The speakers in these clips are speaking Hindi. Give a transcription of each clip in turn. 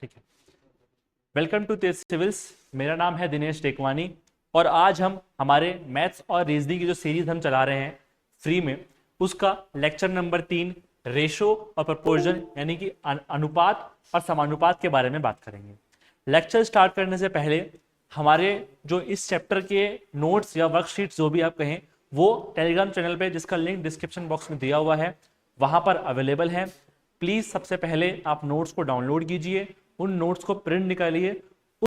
ठीक है, वेलकम टू तेज सिविल्स। मेरा नाम है दिनेश टेकवानी और आज हम हमारे मैथ्स और रीजनिंग की जो सीरीज हम चला रहे हैं फ्री में, उसका लेक्चर नंबर 3 रेशो और प्रपोर्शन यानी कि अनुपात और समानुपात के बारे में बात करेंगे। लेक्चर स्टार्ट करने से पहले हमारे जो इस चैप्टर के नोट्स या वर्कशीट्स जो भी आप कहें, वो टेलीग्राम चैनल पे जिसका लिंक डिस्क्रिप्शन बॉक्स में दिया हुआ है वहां पर अवेलेबल है। प्लीज सबसे पहले आप नोट्स को डाउनलोड कीजिए, उन नोट्स को प्रिंट निकालिए,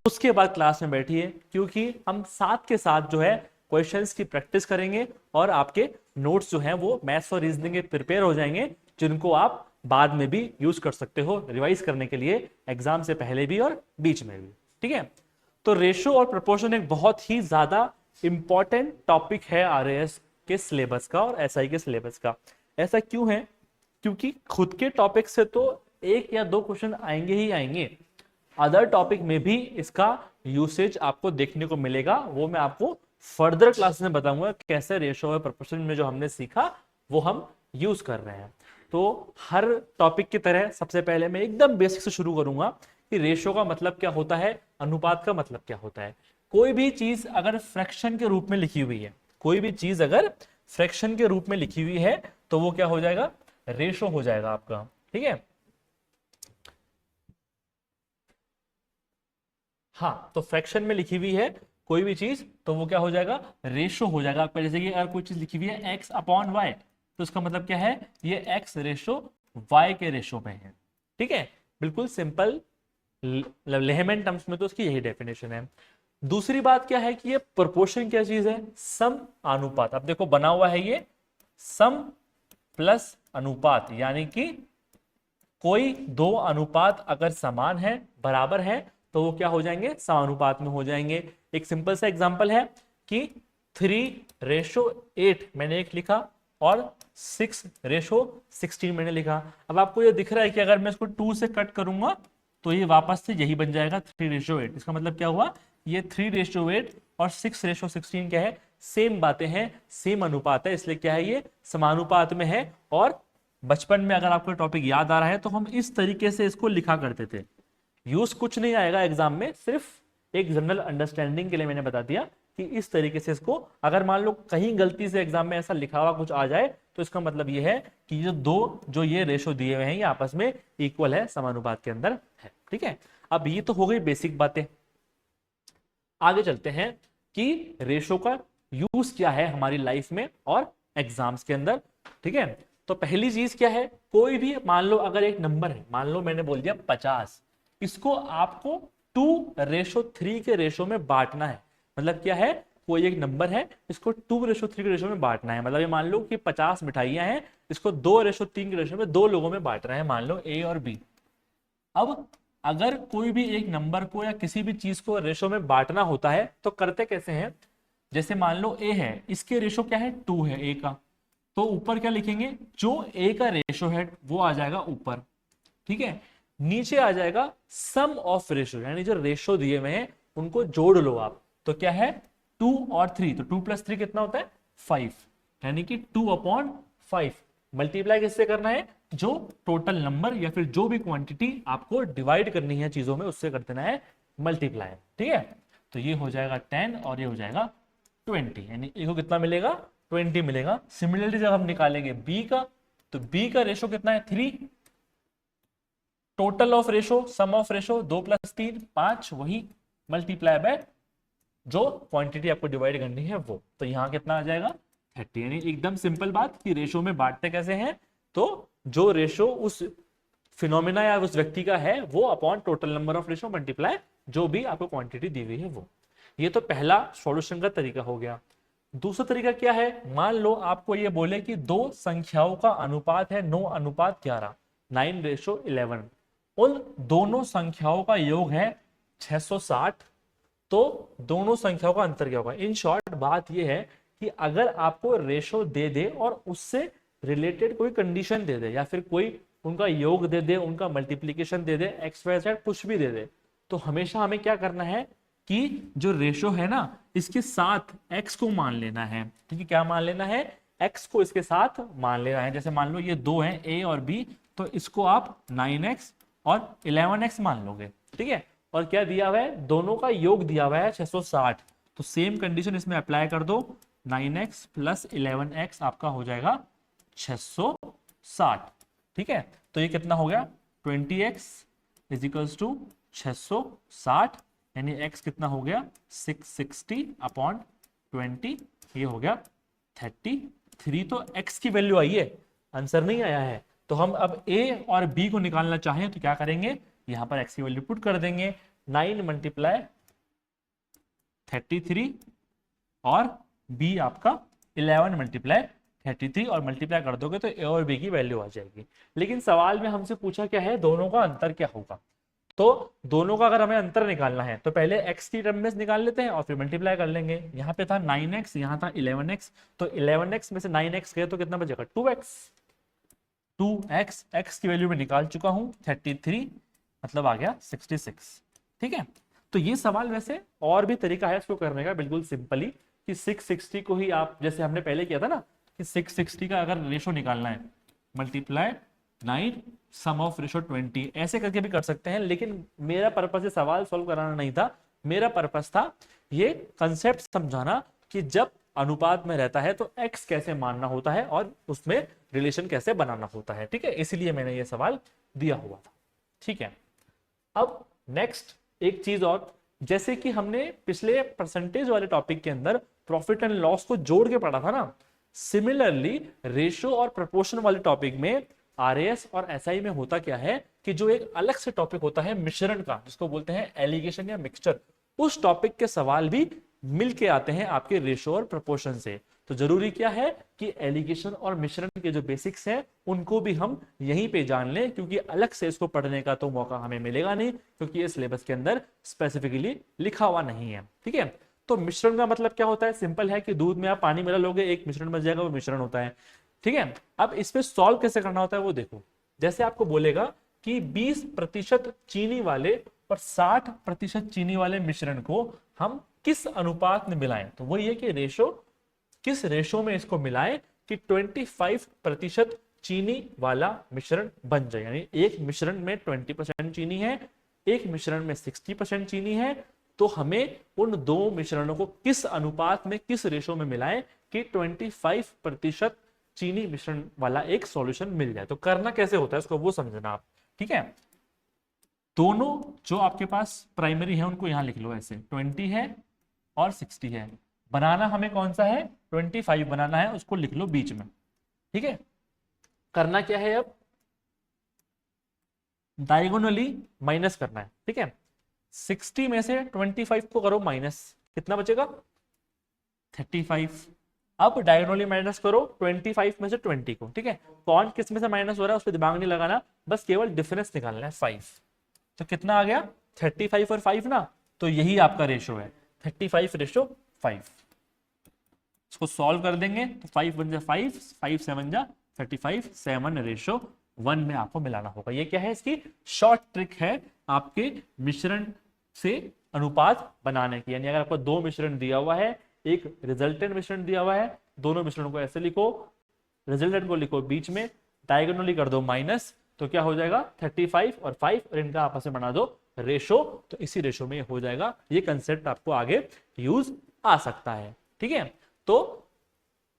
उसके बाद क्लास में बैठिए, क्योंकि हम साथ के साथ जो है क्वेश्चंस की प्रैक्टिस करेंगे और आपके नोट्स जो हैं वो मैथ्स और रीजनिंग के प्रिपेयर हो जाएंगे, जिनको आप बाद में भी यूज कर सकते हो रिवाइज करने के लिए, एग्जाम से पहले भी और बीच में भी। ठीक है, तो रेशो और प्रोपोर्शन एक बहुत ही ज्यादा इंपॉर्टेंट टॉपिक है आरएएस के सिलेबस का और एसआई के सिलेबस का। ऐसा क्यों है? क्योंकि खुद के टॉपिक से तो एक या दो क्वेश्चन आएंगे ही आएंगे, अदर टॉपिक में भी इसका यूसेज आपको देखने को मिलेगा। वो मैं आपको फर्दर क्लास में बताऊंगा कैसे रेशो और प्रोपोर्शन में जो हमने सीखा वो हम यूज कर रहे हैं। तो हर टॉपिक की तरह सबसे पहले मैं एकदम बेसिक से शुरू करूंगा कि रेशो का मतलब क्या होता है, अनुपात का मतलब क्या होता है। कोई भी चीज अगर फ्रैक्शन के रूप में लिखी हुई है, कोई भी चीज अगर फ्रैक्शन के रूप में लिखी हुई है तो वो क्या हो जाएगा, रेशो हो जाएगा आपका। ठीक है, हाँ, तो फ्रैक्शन में लिखी हुई है कोई भी चीज तो वो क्या हो जाएगा, रेशो हो जाएगा आपका। जैसे कि अगर कोई चीज लिखी हुई है एक्स अपॉन वाई, तो इसका मतलब क्या है, ये एक्स रेशो वाई के रेशो में है। ठीक है, बिल्कुल सिंपल लेहमैन टर्म्स में तो उसकी यही डेफिनेशन है। दूसरी बात क्या है कि ये प्रोपोर्शन क्या चीज है, सम अनुपात। अब देखो बना हुआ है ये सम प्लस अनुपात, यानी कि कोई दो अनुपात अगर समान है, बराबर है, तो वो क्या हो जाएंगे, समानुपात में हो जाएंगे। एक सिंपल सा एग्जांपल है कि 3:8 मैंने एक लिखा और 6:16 मैंने लिखा। अब आपको ये दिख रहा है कि अगर मैं इसको 2 से कट करूंगा तो ये वापस से यही बन जाएगा 3:8। इसका मतलब क्या हुआ, ये 3:8 और 6:16 क्या है, सेम बातें हैं, सेम अनुपात है, इसलिए क्या है, ये समानुपात में है। और बचपन में अगर आपको टॉपिक याद आ रहा है तो हम इस तरीके से इसको लिखा करते थे। यूज कुछ नहीं आएगा एग्जाम में, सिर्फ एक जनरल अंडरस्टैंडिंग के लिए मैंने बता दिया कि इस तरीके से इसको, अगर मान लो कहीं गलती से एग्जाम में ऐसा लिखा हुआ कुछ आ जाए तो इसका मतलब ये है कि जो ये रेशो दिए हुए हैं ये आपस में इक्वल है, समानुपात के अंदर है। ठीक है, अब ये तो हो गई बेसिक बातें। आगे चलते हैं कि रेशो का यूज क्या है हमारी लाइफ में और एग्जाम्स के अंदर। ठीक है, तो पहली चीज क्या है, कोई भी मान लो अगर एक नंबर है, मान लो मैंने बोल दिया 50, इसको आपको 2:3 के रेशो में बांटना है। मतलब क्या है, कोई एक नंबर है, इसको 2:3 के रेशो में बांटना है। मतलब ये मान लो कि 50 मिठाइयां हैं, इसको 2:3 के रेशो में दो लोगों में बांटना है, मान लो ए और बी। अब अगर कोई भी एक नंबर को या किसी भी चीज को रेशो में बांटना होता है तो करते कैसे हैं, जैसे मान लो ए है, इसके रेशो क्या है, 2 है ए का, तो ऊपर क्या लिखेंगे, जो ए का रेशो है वो आ जाएगा ऊपर। ठीक है, नीचे आ जाएगा सम ऑफ रेशो, यानी जो रेशो दिए हुए हैं उनको जोड़ लो आप, तो क्या है 2 और 3, तो 2+3 कितना होता है 5, यानी कि 2/5। मल्टीप्लाई किससे करना है, जो टोटल नंबर या फिर जो भी क्वांटिटी आपको डिवाइड करनी है चीजों में उससे कर देना है मल्टीप्लाई। ठीक है, तो ये हो जाएगा 10 और ये हो जाएगा 20, यानी ए को कितना मिलेगा, 20 मिलेगा। सिमिलरली जब हम निकालेंगे बी का, तो बी का रेशो कितना है 3, total of ratio sum of ratio 2+3 5, वही मल्टीप्लाई बाय जो क्वांटिटी आपको डिवाइड करनी है वो, तो यहां कितना आ जाएगा 30। यानी एकदम सिंपल बात कि रेशो में बांटते कैसे हैं, तो जो रेशो उस फिनोमिना या उस व्यक्ति का है वो upon total number of ratio multiply जो भी आपको क्वांटिटी दी हुई है वो। ये तो पहला सॉल्यूशन का तरीका हो गया। दूसरा तरीका क्या है, मान लो आपको ये बोले कि दो संख्याओं का अनुपात है 9:11, 9:11, उन दोनों संख्याओं का योग है 660, तो दोनों संख्याओं का अंतर क्या होगा। इन शॉर्ट बात यह है कि अगर आपको रेशो दे दे और उससे रिलेटेड कोई कंडीशन दे दे या फिर कोई उनका योग दे दे, उनका मल्टीप्लीकेशन दे दे, एक्स वाई जेड कुछ भी दे दे, तो हमेशा हमें क्या करना है कि जो रेशो है ना इसके साथ एक्स को मान लेना है। ठीक है, क्या मान लेना है, एक्स को इसके साथ मान लेना है। जैसे मान लो ये दो हैं ए और बी, तो इसको आप 9x और 11x मान लोगे, ठीक है, और क्या दिया हुआ है, दोनों का योग दिया हुआ है 660। तो सेम कंडीशन इसमें अप्लाई कर दो, 9x प्लस 11x आपका हो जाएगा 660। ठीक है, तो ये कितना हो गया, 20x इज इक्वल्स टू 660, यानी x कितना हो गया 660 अपॉन 20, ये हो गया 33। तो x की वैल्यू आई है, आंसर नहीं आया है। तो हम अब a और b को निकालना चाहें तो क्या करेंगे, यहां पर x की वैल्यू पुट कर देंगे, 9 मल्टीप्लाई 33 और b आपका 11 मल्टीप्लाई 33 और मल्टीप्लाई कर दोगे तो a और b की वैल्यू आ जाएगी। लेकिन सवाल में हमसे पूछा क्या है, दोनों का अंतर क्या होगा। तो दोनों का अगर हमें अंतर निकालना है तो पहले x की टर्म में निकाल लेते हैं और फिर मल्टीप्लाई कर लेंगे। यहाँ पे था 9x, यहाँ था 11x, तो 11x में से 9x गए तो कितना बचेगा 2x। 2x x की वैल्यू में निकाल चुका हूं 33, मतलब आ गया 66। ठीक है, तो ये सवाल वैसे और भी तरीका है इसको करने का, बिल्कुल सिंपली, कि 660 को ही आप जैसे हमने पहले किया था ना, कि 660 का अगर रेशो निकालना है, मल्टीप्लाई 9 सम ऑफ रेशो 20, ऐसे करके भी कर सकते हैं। लेकिन मेरा पर्पस ये सवाल सॉल्व कराना नहीं था, मेरा पर्पस था ये कंसेप्ट समझाना कि जब अनुपात में रहता है तो x कैसे मानना होता है और उसमें रिलेशन कैसे बनाना होता है। ठीक है, इसीलिए मैंने ये सवाल दिया हुआ था। ठीक है, अब नेक्स्ट एक चीज और, जैसे कि हमने पिछले परसेंटेज वाले टॉपिक के अंदर प्रॉफिट एंड लॉस को जोड़ के पढ़ा था ना, सिमिलरली रेशो और प्रपोर्शन वाले टॉपिक में आरएएस और एसआई में होता क्या है कि जो एक अलग से टॉपिक होता है मिश्रण का, जिसको बोलते हैं एलिगेशन या मिक्सचर, उस टॉपिक के सवाल भी मिलके आते हैं आपके रेशो और प्रपोर्शन से। तो जरूरी क्या है कि एलिगेशन और मिश्रण के जो बेसिक्स हैं उनको भी हम यहीं पे जान लें, क्योंकि अलग से इसको पढ़ने का तो मौका हमें मिलेगा नहीं, क्योंकि ये सिलेबस के अंदर स्पेसिफिकली लिखा हुआ नहीं है। ठीक है, तो मिश्रण का मतलब क्या होता है, सिंपल है कि दूध में आप पानी मिला लोगे, एक मिश्रण बच जाएगा, वो मिश्रण होता है। ठीक है, अब इसमें सॉल्व कैसे करना होता है वो देखो। जैसे आपको बोलेगा कि 20% चीनी वाले और 60% चीनी वाले मिश्रण को हम किस अनुपात में मिलाएं, तो वही है कि रेशो, किस रेशो में इसको मिलाएं कि 25% चीनी वाला मिश्रण बन जाए। यानी एक मिश्रण में 20% चीनी है, एक मिश्रण में 60% चीनी है, तो हमें उन दो मिश्रणों को किस अनुपात में, किस रेशो में मिलाएं कि 25% चीनी मिश्रण वाला एक सॉल्यूशन मिल जाए। तो करना कैसे होता है इसको वो समझना आप। ठीक है, दोनों जो आपके पास प्राइमरी है उनको यहां लिख लो, ऐसे 20 है और 60 है। बनाना हमें कौन सा है, 25 बनाना है, उसको लिख लो बीच में। ठीक है, करना क्या है, अब डायगोनली माइनस करना है। ठीक है, 60 में से 25 को करो माइनस, कितना बचेगा 35। अब डायगोनली माइनस करो 25 में से 20 को। ठीक है, कौन किस में से माइनस हो रहा है उस पर दिमाग नहीं लगाना, बस केवल डिफरेंस निकालना है 5। तो कितना आ गया 35 और 5 ना, तो यही आपका रेशो है 35:5। इसको सॉल्व कर देंगे तो 5 बन जा 5, 5 7 जा 35, 7:1 में आपको मिलाना होगा। ये क्या है, इसकी शॉर्ट ट्रिक है आपके मिश्रण से अनुपात बनाने की। यानी अगर आपको दो मिश्रण दिया हुआ है, एक रिजल्टेंट मिश्रण दिया हुआ है, दोनों मिश्रणों को ऐसे लिखो, रिजल्टेंट को लिखो बीच में, डायगोनली कर दो माइनस, तो क्या हो जाएगा 35 और 5, और इनका आपस में बना दो रेशो, तो इसी रेशो में हो जाएगा। ये कंसेप्ट आपको आगे यूज आ सकता है। ठीक है, तो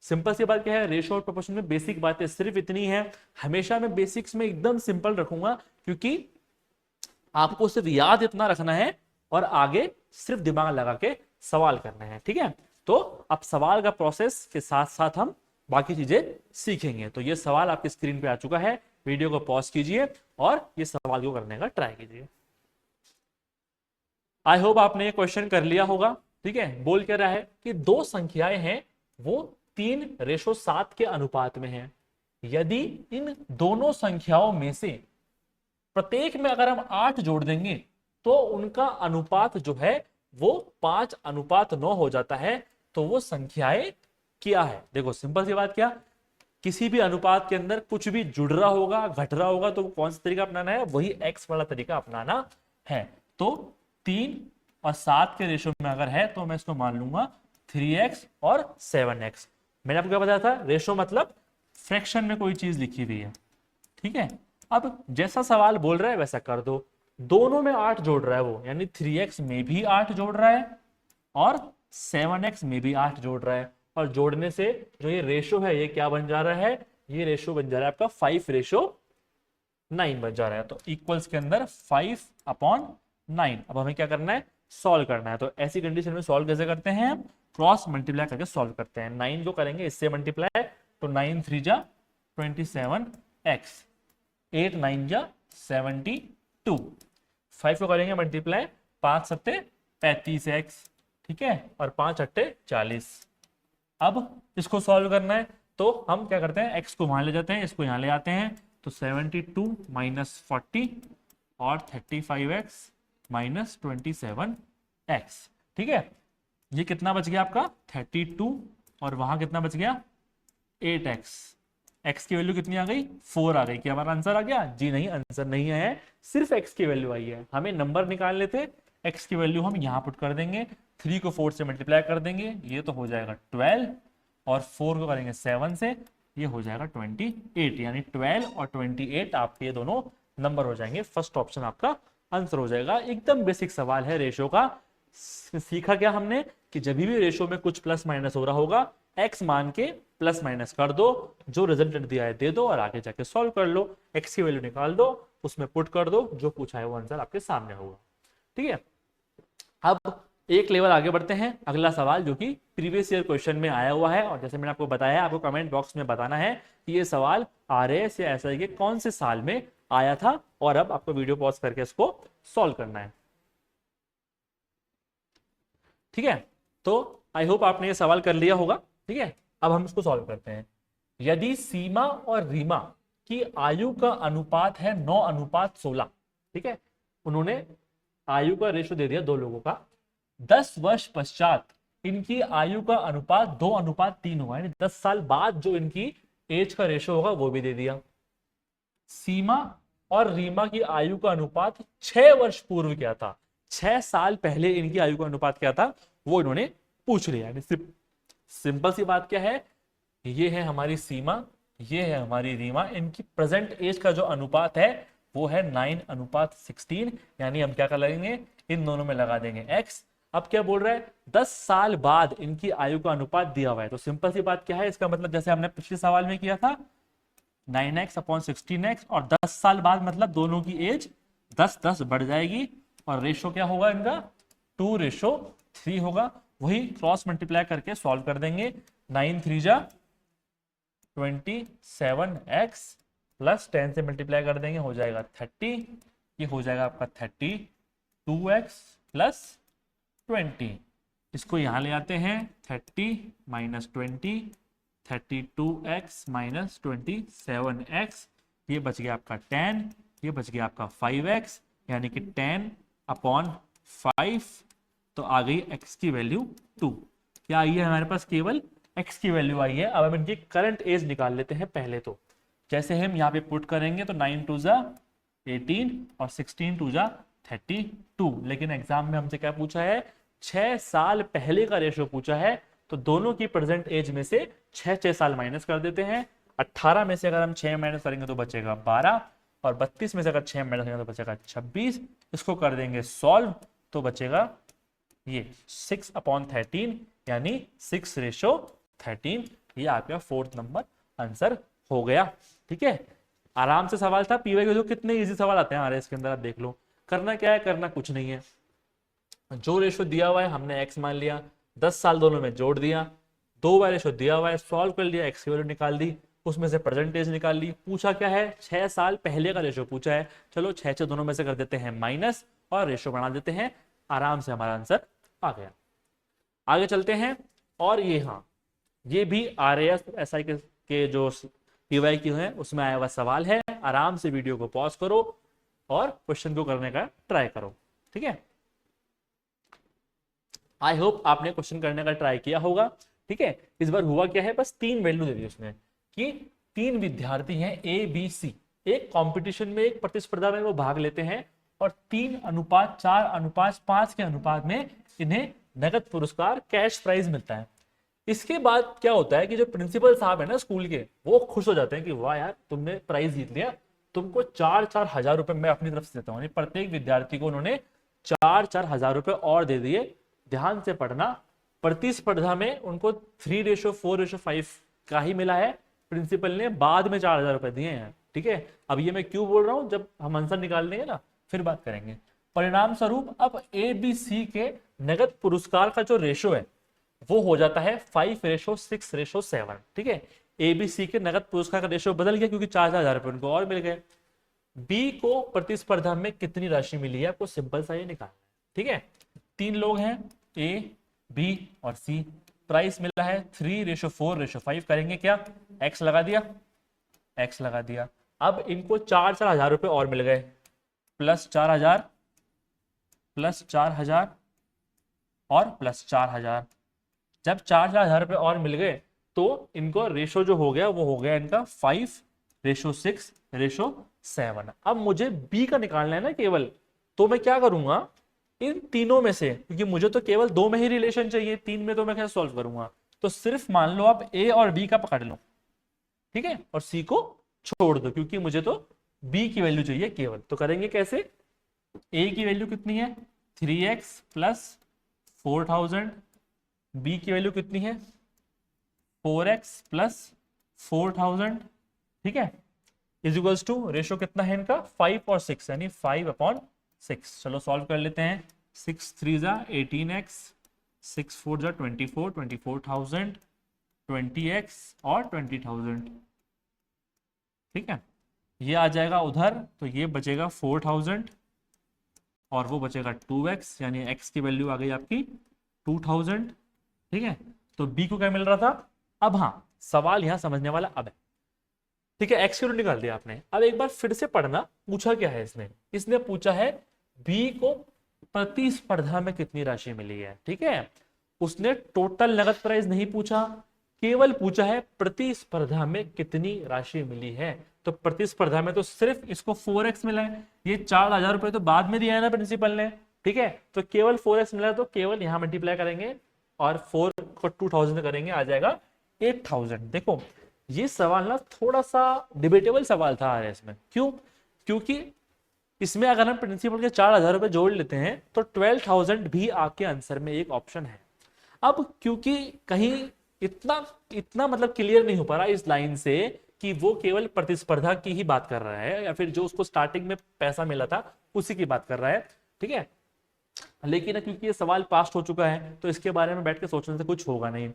सिंपल सी बात क्या है, रेशो और प्रोपोर्शन में बेसिक बातें सिर्फ इतनी है। हमेशा मैं बेसिक्स में एकदम सिंपल रखूंगा, क्योंकि आपको सिर्फ याद इतना रखना है और आगे सिर्फ दिमाग लगा के सवाल करना है। ठीक है, तो अब सवाल का प्रोसेस के साथ साथ हम बाकी चीजें सीखेंगे। तो ये सवाल आपकी स्क्रीन पे आ चुका है, वीडियो को पॉज कीजिए और ये सवाल को करने का ट्राई कीजिए। आई होप आपने ये क्वेश्चन कर लिया होगा। ठीक है, बोल क्या रहा है कि दो संख्याएं हैं वो 3:7 के अनुपात में है। यदि इन दोनों संख्याओं में से प्रत्येक में अगर हम 8 जोड़ देंगे तो उनका अनुपात जो है वो 5:9 हो जाता है। तो वो संख्याएं क्या है, देखो सिंपल सी बात, क्या किसी भी अनुपात के अंदर कुछ भी जुड़ रहा होगा, घट रहा होगा, तो कौन सा तरीका अपनाना है, वही एक्स वाला तरीका अपनाना है। तो 3 और 7 के रेशो में अगर है तो मैं इसको मान लूंगा 3x और 7x। मैंने आपको क्या बताया था, रेशो मतलब फ्रैक्शन में कोई चीज लिखी हुई है। ठीक है, अब जैसा सवाल बोल रहा है वैसा कर दो। दोनों में 8 जोड़ रहा है वो, यानी 3x में भी 8 जोड़ रहा है और 7x में भी 8 जोड़ रहा है, और जोड़ने से जो ये रेशो है ये क्या बन जा रहा है, ये रेशो बन जा रहा है आपका 5:9 बन जा रहा है। तो इक्वल्स के अंदर 5/9। अब हमें क्या करना है, सॉल्व करना है। तो ऐसी कंडीशन में सॉल्व कैसे करते हैं, हम क्रॉस मल्टीप्लाई करके सॉल्व करते हैं। 9 को करेंगे इससे मल्टीप्लाई, तो 9 3 जा 27x, 8 9 जा 72, 5 को करेंगे मल्टीप्लाई, 5 सत्ते 35x, ठीक है, और 5 अट्टे 40। अब इसको सॉल्व करना है, तो हम क्या करते हैं, x को वहां ले जाते हैं, इसको यहां ले आते हैं, तो 72 माइनस 40 और 35x माइनस 27x, ठीक है। ये कितना बच गया आपका 32, और वहां कितना बच गया 8x। x की वैल्यू कितनी आ गई 4 आ गई। क्या हमारा आंसर आ गया, जी नहीं, आंसर नहीं है, सिर्फ x की वैल्यू आई है। हमें नंबर निकाल लेते, x की वैल्यू हम यहां पुट कर देंगे, 3 को 4 से मल्टीप्लाई कर देंगे, ये तो हो जाएगा 12, और 4 को करेंगे 7 से, ये हो जाएगा 28, यानी 12 और 28 आपके ये दोनों नंबर हो जाएंगे। फर्स्ट ऑप्शन आपका आंसर हो जाएगा। एकदम बेसिक सवाल है रेशो का। सीखा क्या हमने कि जब भी रेशो में कुछ प्लस माइनस हो रहा होगा, x मान के प्लस माइनस कर दो, जो रिजल्टेंट दिया है दे दो, और आगे जाके सॉल्व कर लो। x की वैल्यू निकाल दो, उसमें पुट कर दो, जो पूछा है वो आंसर आपके सामने होगा, ठीक है। अब एक लेवल आगे बढ़ते हैं, अगला सवाल जो कि प्रीवियस ईयर क्वेश्चन में आया हुआ है, और जैसे मैंने आपको बताया, आपको कमेंट बॉक्स में बताना है कि ये सवाल RAS या SI के कौन से साल में आया था, और अब आपको वीडियो पॉज करके इसको सॉल्व करना है, ठीक है। तो आई होप आपने ये सवाल कर लिया होगा, ठीक है। अब हम इसको सॉल्व करते हैं। यदि सीमा और रीमा की आयु का अनुपात है 9:16, ठीक है, उन्होंने आयु का रेशो दे दिया दो लोगों का, 10 वर्ष पश्चात इनकी आयु का अनुपात 2:3 होगा, यानी 10 साल बाद जो इनकी एज का रेशो होगा वो भी दे दिया। सीमा और रीमा की आयु का अनुपात 6 वर्ष पूर्व क्या था, 6 साल पहले इनकी आयु का अनुपात क्या था, वो इन्होंने पूछ लिया। सिंपल सी बात क्या है, ये है हमारी सीमा, ये है हमारी रीमा, इनकी प्रेजेंट एज का जो अनुपात है वो है 9:16, यानी हम क्या कर लेंगे, इन दोनों में लगा देंगे x। अब क्या बोल रहा है, 10 साल बाद इनकी आयु का अनुपात दिया हुआ है, तो सिंपल सी बात क्या है, इसका मतलब जैसे हमने पिछले सवाल में किया था 9x/16x, और 10 साल बाद मतलब दोनों की एज 10-10 बढ़ जाएगी, और रेशो क्या होगा इनका 2:3 होगा। वही क्रॉस मल्टीप्लाई करके सॉल्व कर देंगे, 9 3 जा 27x प्लस 10 से मल्टीप्लाई कर देंगे, हो जाएगा 30, ये हो जाएगा आपका 32x प्लस 20। इसको यहां ले आते हैं, 30 माइनस 20, 32x माइनस 27x, ये बच गया आपका 10, ये बच गया आपका 5x, यानी कि 10/5, तो आ गई x की वैल्यू 2। क्या आई है हमारे पास, केवल x की वैल्यू आई है। अब हम इनकी करंट एज निकाल लेते हैं पहले। तो जैसे हम यहाँ पे पुट करेंगे, तो 9 2 जा 18 और 16 2 जा 32, लेकिन एग्जाम में हमसे क्या पूछा है, 6 साल पहले का रेशो पूछा है, तो दोनों की प्रेजेंट एज में से 6 साल माइनस कर देते हैं। 18 में से अगर हम 6 माइनस करेंगे तो बचेगा 12, और 32 में से अगर 6 माइनस करेंगे तो बचेगा 26। इसको कर देंगे सॉल्व, तो बचेगा ये 6/13, यानी 6:13। ये आपका 4th नंबर आंसर हो गया, ठीक है। आराम से सवाल था। पीवाई के कितने इजी सवाल आते हैं RAS के अंदर, आप देख लो। करना क्या है, करना कुछ नहीं है, जो रेशो दिया हुआ है हमने x मान लिया, 10 साल दोनों में जोड़ दिया, 2 बार रेशो दिया हुआ है, सॉल्व कर लिया, x की वैल्यू निकाल दी, उसमें से परसेंटेज निकाल ली। पूछा क्या है, 6 साल पहले का रेशो पूछा है, चलो 6 दोनों में से कर देते हैं माइनस, और रेशो बना देते हैं, आराम से हमारा आंसर आ गया। आगे चलते हैं, और ये हाँ, ये भी RAS SI के जो पीवाई क्यू है उसमें आया हुआ सवाल है। आराम से वीडियो को पॉज करो और क्वेश्चन को करने का ट्राई करो, ठीक है। आई होप आपने क्वेश्चन करने का ट्राई किया होगा, ठीक है। इस बार हुआ क्या है, बस 3 वैल्यू दे दी उसने, कि 3 विद्यार्थी हैं ABC, एक कंपटीशन में, एक प्रतिस्पर्धा में वो भाग लेते हैं, और 3:4:5 के अनुपात में इन्हें नगद पुरस्कार, कैश प्राइज मिलता है। इसके बाद क्या होता है कि जो प्रिंसिपल साहब है ना स्कूल के, वो खुश हो जाते हैं कि वाह यार तुमने प्राइज जीत लिया, तुमको 4-4 हजार रुपए मैं अपनी तरफ से देता हूँ, यानी प्रत्येक विद्यार्थी को उन्होंने 4-4 हजार रुपए और दे दिए। ध्यान से पढ़ना, प्रतिस्पर्धा में उनको 3:4:5 का ही मिला है, प्रिंसिपल ने बाद में 4 हजार रुपए दिए हैं। ठीक है, अब ये मैं क्यों बोल रहा हूं, जब हम आंसर निकाल लेंगे ना फिर बात करेंगे। परिणाम स्वरूप अब ए बी सी के नगद पुरस्कार का जो रेशो है वो हो जाता है 5:6:7। ठीक है, ए बी सी के नगद पुरस्कार का रेशो बदल गया क्योंकि 4-4 हजार रुपए उनको और मिल गए। बी को प्रतिस्पर्धा में कितनी राशि मिली है आपको सिंपल सा ये निकालना है। ठीक है, 3 लोग हैं, ए बी और सी, प्राइस मिला है 3:4:5। करेंगे क्या, एक्स लगा दिया, एक्स लगा दिया। अब इनको 4-4 हजार रुपए और मिल गए, +4,000 +4,000 और +4,000। जब 4-4 हजार रुपए और मिल गए तो इनको रेशो जो हो गया वो हो गया इनका 5:6:7। अब मुझे बी का निकालना है ना केवल, तो मैं क्या करूंगा, इन तीनों में से, क्योंकि मुझे तो केवल 2 में ही रिलेशन चाहिए, 3 में तो मैं कैसे सॉल्व करूंगा, तो सिर्फ मान लो आप ए और बी का पकड़ लो। ठीक है, और सी को छोड़ दो क्योंकि मुझे तो बी की वैल्यू चाहिए केवल। तो करेंगे कैसे, ए की वैल्यू कितनी है 3x + 4,000, बी की वैल्यू कितनी है 4x + 4,000। ठीक है, इज टू रेशो कितना है इनका 5 और 6, यानी 5/6। चलो सॉल्व कर लेते हैं। 6 3 = 18x, 6 4 = 24, 24,000, 20x और 20,000। ठीक है, ये आ जाएगा उधर, तो ये बचेगा 4,000 और वो बचेगा 2x, यानी x की वैल्यू आ गई आपकी 2,000। ठीक है, तो b को क्या मिल रहा था। अब हाँ, सवाल यहां समझने वाला अब है। ठीक है, x की वैल्यू निकाल दिया आपने। अब एक बार फिर से पढ़ना, पूछा क्या है इसने पूछा है b को प्रतिस्पर्धा में कितनी राशि मिली है। ठीक है, उसने टोटल नगद प्राइस नहीं पूछा, केवल पूछा है प्रतिस्पर्धा में कितनी राशि मिली है। तो प्रतिस्पर्धा में तो सिर्फ इसको 4x मिला है, ये 4,000 रुपए तो बाद में दिया है ना प्रिंसिपल ने। ठीक है, तो केवल 4x मिला है, तो केवल यहां मल्टीप्लाई करेंगे और 4 को 2,000 करेंगे, आ जाएगा 8,000। देखो ये सवाल ना थोड़ा सा डिबेटेबल सवाल था आरएस में। क्यों, क्योंकि इसमें अगर हम प्रिंसिपल के 4,000 रुपए जोड़ लेते हैं तो 12,000 भी आपके आंसर में एक ऑप्शन है। अब क्योंकि कहीं इतना मतलब क्लियर नहीं हो पा रहा इस लाइन से कि वो केवल प्रतिस्पर्धा की ही बात कर रहा है या फिर जो उसको स्टार्टिंग में पैसा मिला था उसी की बात कर रहा है। ठीक है, लेकिन क्योंकि ये सवाल पास्ट हो चुका है तो इसके बारे में बैठ के सोचने से कुछ होगा नहीं।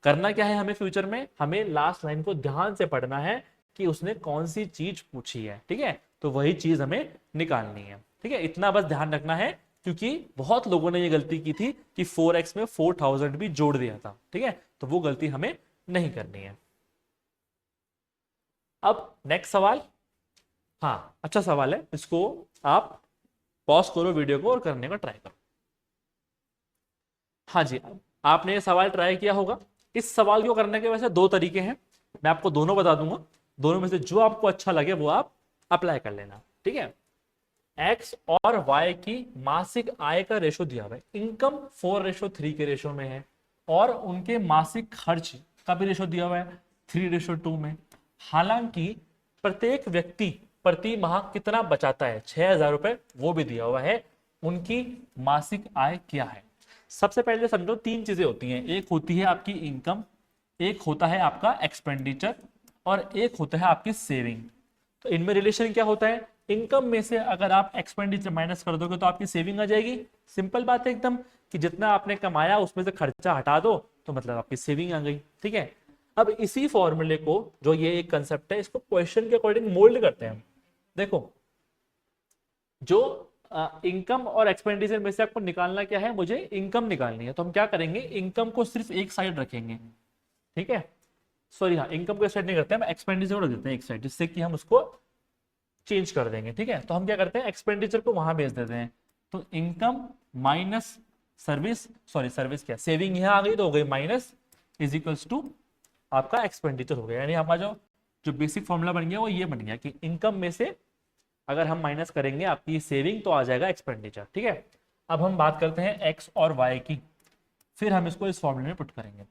करना क्या है हमें फ्यूचर में, हमें लास्ट लाइन को ध्यान से पढ़ना है कि उसने कौन सी चीज पूछी है। ठीक है, तो वही चीज हमें निकालनी है। ठीक है, इतना बस ध्यान रखना है, क्योंकि बहुत लोगों ने ये गलती की थी कि 4x में 4,000 भी जोड़ दिया था। ठीक है, तो वो गलती हमें नहीं करनी है। अब नेक्स्ट सवाल, हाँ अच्छा सवाल है, इसको आप पॉज करो वीडियो को और करने का ट्राई करो। हाँ जी, आपने ये सवाल ट्राई किया होगा। इस सवाल को करने के वैसे 2 तरीके हैं, मैं आपको दोनों बता दूंगा, दोनों में से जो आपको अच्छा लगे वो आप अप्लाई कर लेना। ठीक है, एक्स और वाई की मासिक आय का रेशो दिया हुआ है, इनकम 4:3 के रेशो में है, और उनके मासिक खर्च का भी रेशो दिया हुआ है 3:2 में। हालांकि प्रत्येक व्यक्ति प्रति माह कितना बचाता है 6,000 रुपए, वो भी दिया हुआ है। उनकी मासिक आय क्या है। सबसे पहले समझो 3 चीजें होती हैं, एक होती है आपकी इनकम, एक होता है आपका एक्सपेंडिचर और एक होता है आपकी सेविंग। तो इनमें रिलेशन क्या होता है, इनकम में से अगर आप एक्सपेंडिचर माइनस कर दोगे तो आपकी सेविंग आ जाएगी। सिंपल बात है एकदम, कि जितना आपने कमाया उसमें से खर्चा हटा दो तो मतलब आपकी सेविंग आ गई। ठीक है, अब इसी फॉर्मूले को, जो ये एक कंसेप्ट है, इसको क्वेश्चन के अकॉर्डिंग मोल्ड करते हैं। देखो, जो इनकम और एक्सपेंडिचर में से आपको निकालना क्या है, मुझे इनकम निकालनी है, तो हम क्या करेंगे, इनकम को सिर्फ एक साइड रखेंगे। ठीक है, सॉरी हाँ, इनकम को एक साइड नहीं करते हम, एक्सपेंडिचर को रख देते हैं एक साइड, जिससे कि हम उसको चेंज कर देंगे। ठीक है, तो हम क्या करते हैं, एक्सपेंडिचर को वहां भेज देते हैं। तो income minus service, sorry service क्या, सेविंग यहां आ गई तो हो गई माइनस, इज इक्वल्स टू आपका एक्सपेंडिचर हो गया। यानी हमारा जो बेसिक फॉर्मूला बन गया वो ये बन गया कि इनकम में से अगर हम माइनस करेंगे आपकी सेविंग तो आ जाएगा एक्सपेंडिचर। ठीक है, अब हम बात करते हैं एक्स और वाई की, फिर हम इसको इस फॉर्मूले में पुट करेंगे।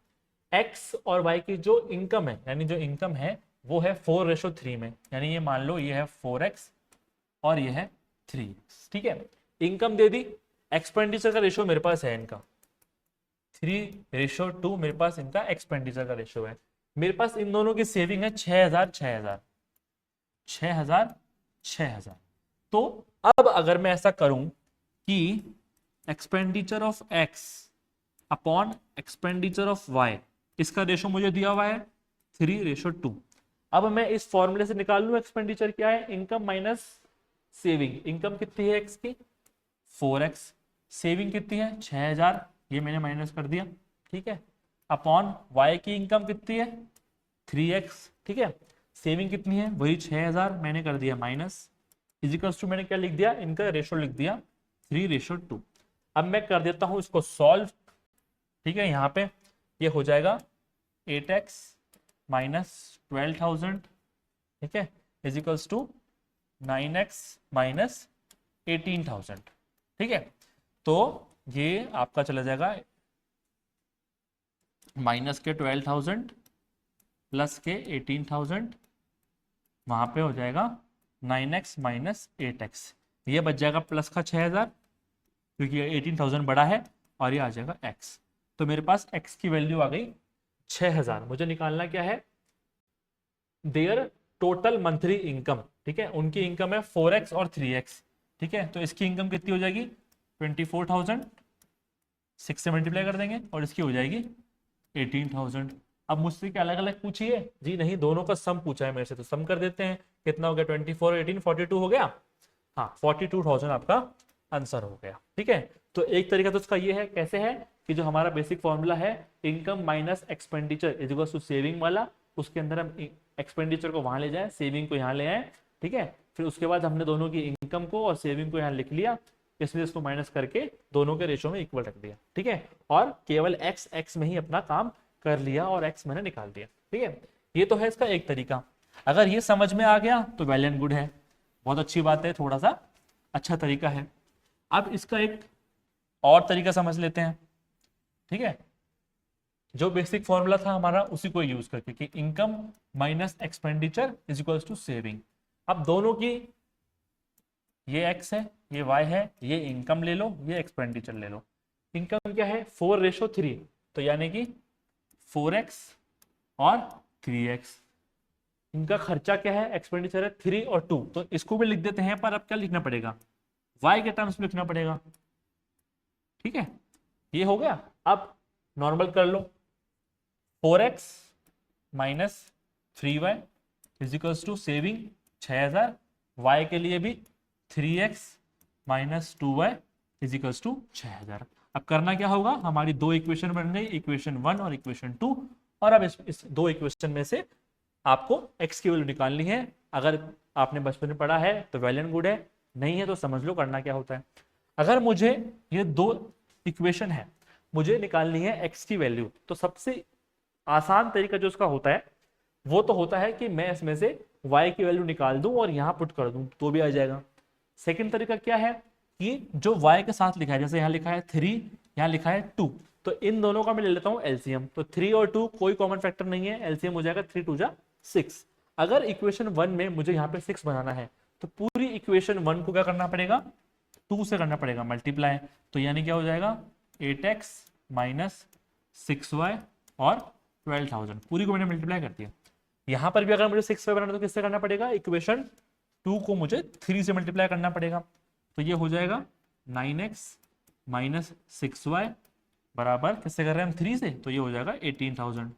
एक्स और वाई की जो इनकम है, यानी जो इनकम है वो है 4:3 में, यानी ये मान लो ये है 4x और ये है 3x, ठीक है। इनकम दे दी, एक्सपेंडिचर का रेशियो मेरे पास है इनका 3:2, मेरे पास इनका एक्सपेंडिचर का रेशियो है। मेरे पास इन दोनों की सेविंग है 6,000। तो अब अगर मैं ऐसा करूं कि expenditure of x upon expenditure of y, इसका रेशो मुझे दिया हुआ है 3:2। अब मैं इस फॉर्मूले से निकाल लूं एक्सपेंडिचर क्या है, इनकम माइनस सेविंग। इनकम कितनी है x की 4x, सेविंग कितनी है 6,000, ये मैंने माइनस कर दिया, ठीक है। अपॉन y की इनकम कितनी है 3x, ठीक है। सेविंग कितनी है वही 6,000, मैंने कर दिया माइनस, इजिकल्स टू मैंने क्या लिख दिया, इनका रेशो लिख दिया 3:2। अब मैं कर देता हूं इसको सॉल्व, ठीक है। यहाँ पे ये हो जाएगा 8x माइनस 12,000, ठीक है, इजिकल्स टू 9x माइनस 18,000, ठीक है। तो ये आपका चला जाएगा माइनस के 12,000 प्लस के 18,000, वहां पे हो जाएगा 9x माइनस 8x, ये बच जाएगा प्लस का 6,000 क्योंकि 18,000 बड़ा है, और ये आ जाएगा x। तो मेरे पास x की वैल्यू आ गई 6,000। मुझे निकालना क्या है, देयर टोटल मंथली इनकम, ठीक है। उनकी इनकम है 4x और 3x, ठीक है। तो इसकी इनकम कितनी हो जाएगी 24,000, 6 से मल्टीप्लाई कर देंगे, और इसकी हो जाएगी 18,000। अब मुझसे क्या अलग अलग पूछिए जी, नहीं दोनों का सम पूछा है मेरे से, तो सम कर देते हैं। कितना हो गया 24 18 42 हो गया, हाँ 42,000 आपका आंसर हो गया, ठीक है। तो एक तरीका तो इसका ये है, कैसे है कि जो हमारा बेसिक फॉर्मूला है income minus expenditure is equal to saving वाला, उसके अंदर हम एक्सपेंडिचर को वहां ले जाए, सेविंग को यहाँ ले आए, ठीक है। फिर उसके बाद हमने दोनों की इनकम को और सेविंग को यहाँ लिख लिया, इसमें इसको माइनस करके दोनों के रेशो में इक्वल रख दिया, ठीक है। और केवल x में ही अपना काम कर लिया और x मैंने निकाल दिया, ठीक है। ये तो है इसका एक तरीका। अगर ये समझ में आ गया तो वेल एंड गुड है, बहुत अच्छी बात है, थोड़ा सा अच्छा तरीका है। अब इसका एक और तरीका समझ लेते हैं, ठीक है। जो बेसिक फॉर्मूला था हमारा उसी को यूज करके कि income minus expenditure is equals to saving. अब दोनों की, ये x है ये y है, ये इनकम ले लो ये एक्सपेंडिचर ले लो। इनकम क्या है 4:3, तो यानी कि 4x और 3x। इनका खर्चा क्या है, एक्सपेंडिचर है 3 और 2, तो इसको भी लिख देते हैं, पर अब क्या लिखना पड़ेगा y के टर्म्स में लिखना पड़ेगा, ठीक है। ये हो गया। अब नॉर्मल कर लो, 4x minus 3y is equals to saving 6,000, y के लिए भी 3x minus 2y is equals to 6,000। अब करना क्या होगा, हमारी दो इक्वेशन बन गई, इक्वेशन 1 और इक्वेशन 2, और अब इस दो इक्वेशन में से आपको x की वैल्यू निकालनी है। अगर आपने बचपन में पढ़ा है तो वेल एंड गुड है, नहीं है तो समझ लो करना क्या होता है। अगर मुझे ये दो इक्वेशन है, मुझे निकालनी है x की वैल्यू, तो सबसे आसान तरीका जो उसका होता है वो तो होता है कि मैं इसमें से y की वैल्यू निकाल दूं और यहां पुट कर दूं तो भी आ जाएगा। सेकंड तरीका क्या है कि जो y के साथ लिखा है, जैसे यहां लिखा है 3, यहां लिखा है 2, तो इन दोनों का मैं ले लेता हूं एलसीएम। तो 3 और 2 कोई कॉमन फैक्टर नहीं है, एलसीएम हो जाएगा 3 2 जा 6। अगर इक्वेशन 1 में मुझे यहाँ पे 6 बनाना है तो पूरी इक्वेशन 1 को क्या करना पड़ेगा 2 से करना पड़ेगा मल्टीप्लाई, तो यानी क्या हो जाएगा 8x माइनस 6y और 12,000, पूरी को मैंने मल्टीप्लाई कर दिया। यहां पर भी अगर मुझे 6y बनाना तो किससे करना पड़ेगा, इक्वेशन 2 को मुझे 3 से मल्टीप्लाई करना पड़ेगा, तो ये हो जाएगा 9x माइनस 6y बराबर किससे कर रहे हैं हम 3 से, तो ये हो जाएगा 18,000।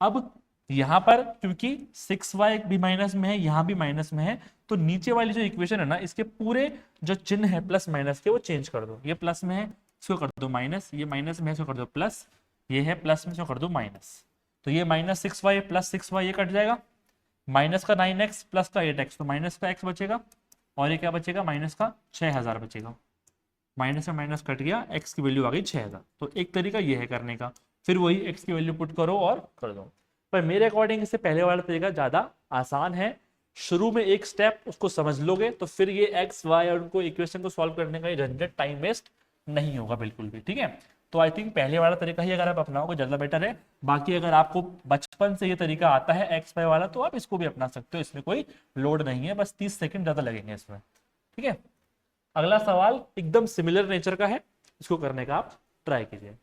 अब यहां पर क्योंकि 6y भी माइनस में है यहां भी माइनस में है, तो नीचे वाली जो इक्वेशन है ना इसके पूरे जो चिन्ह है प्लस माइनस के वो चेंज कर दो। ये प्लस में है इसको कर दो माइनस, ये माइनस में है इसको कर दो प्लस, ये है प्लस में इसको कर दो माइनस, तो ये माइनस 6y प्लस 6y ये कट जाएगा, माइनस का 9x प्लस का 8x, तो माइनस का x बचेगा, और ये क्या बचेगा माइनस का 6,000 बचेगा। माइनस में माइनस कट गया, x की वैल्यू आ गई 6,000। तो एक तरीका ये है करने का, फिर वही x की वैल्यू पुट करो और कर दो। पर मेरे अकॉर्डिंग इससे पहले वाला तरीका ज्यादा आसान है। शुरू में एक स्टेप उसको समझ लोगे तो फिर ये x y और उनको इक्वेशन को सॉल्व करने का ये झंझट टाइम वेस्ट नहीं होगा बिल्कुल भी, ठीक है। तो आई थिंक पहले वाला तरीका ही अगर आप अपनाओगे ज़्यादा बेटर है। बाकी अगर आपको बचपन से ये तरीका आता है एक्स वाई वाला तो आप इसको भी अपना सकते हो, इसमें कोई लोड नहीं है, बस 30 सेकंड ज़्यादा लगेंगे इसमें। ठीक है, अगला सवाल एकदम सिमिलर नेचर का है, इसको करने का आप ट्राई कीजिए।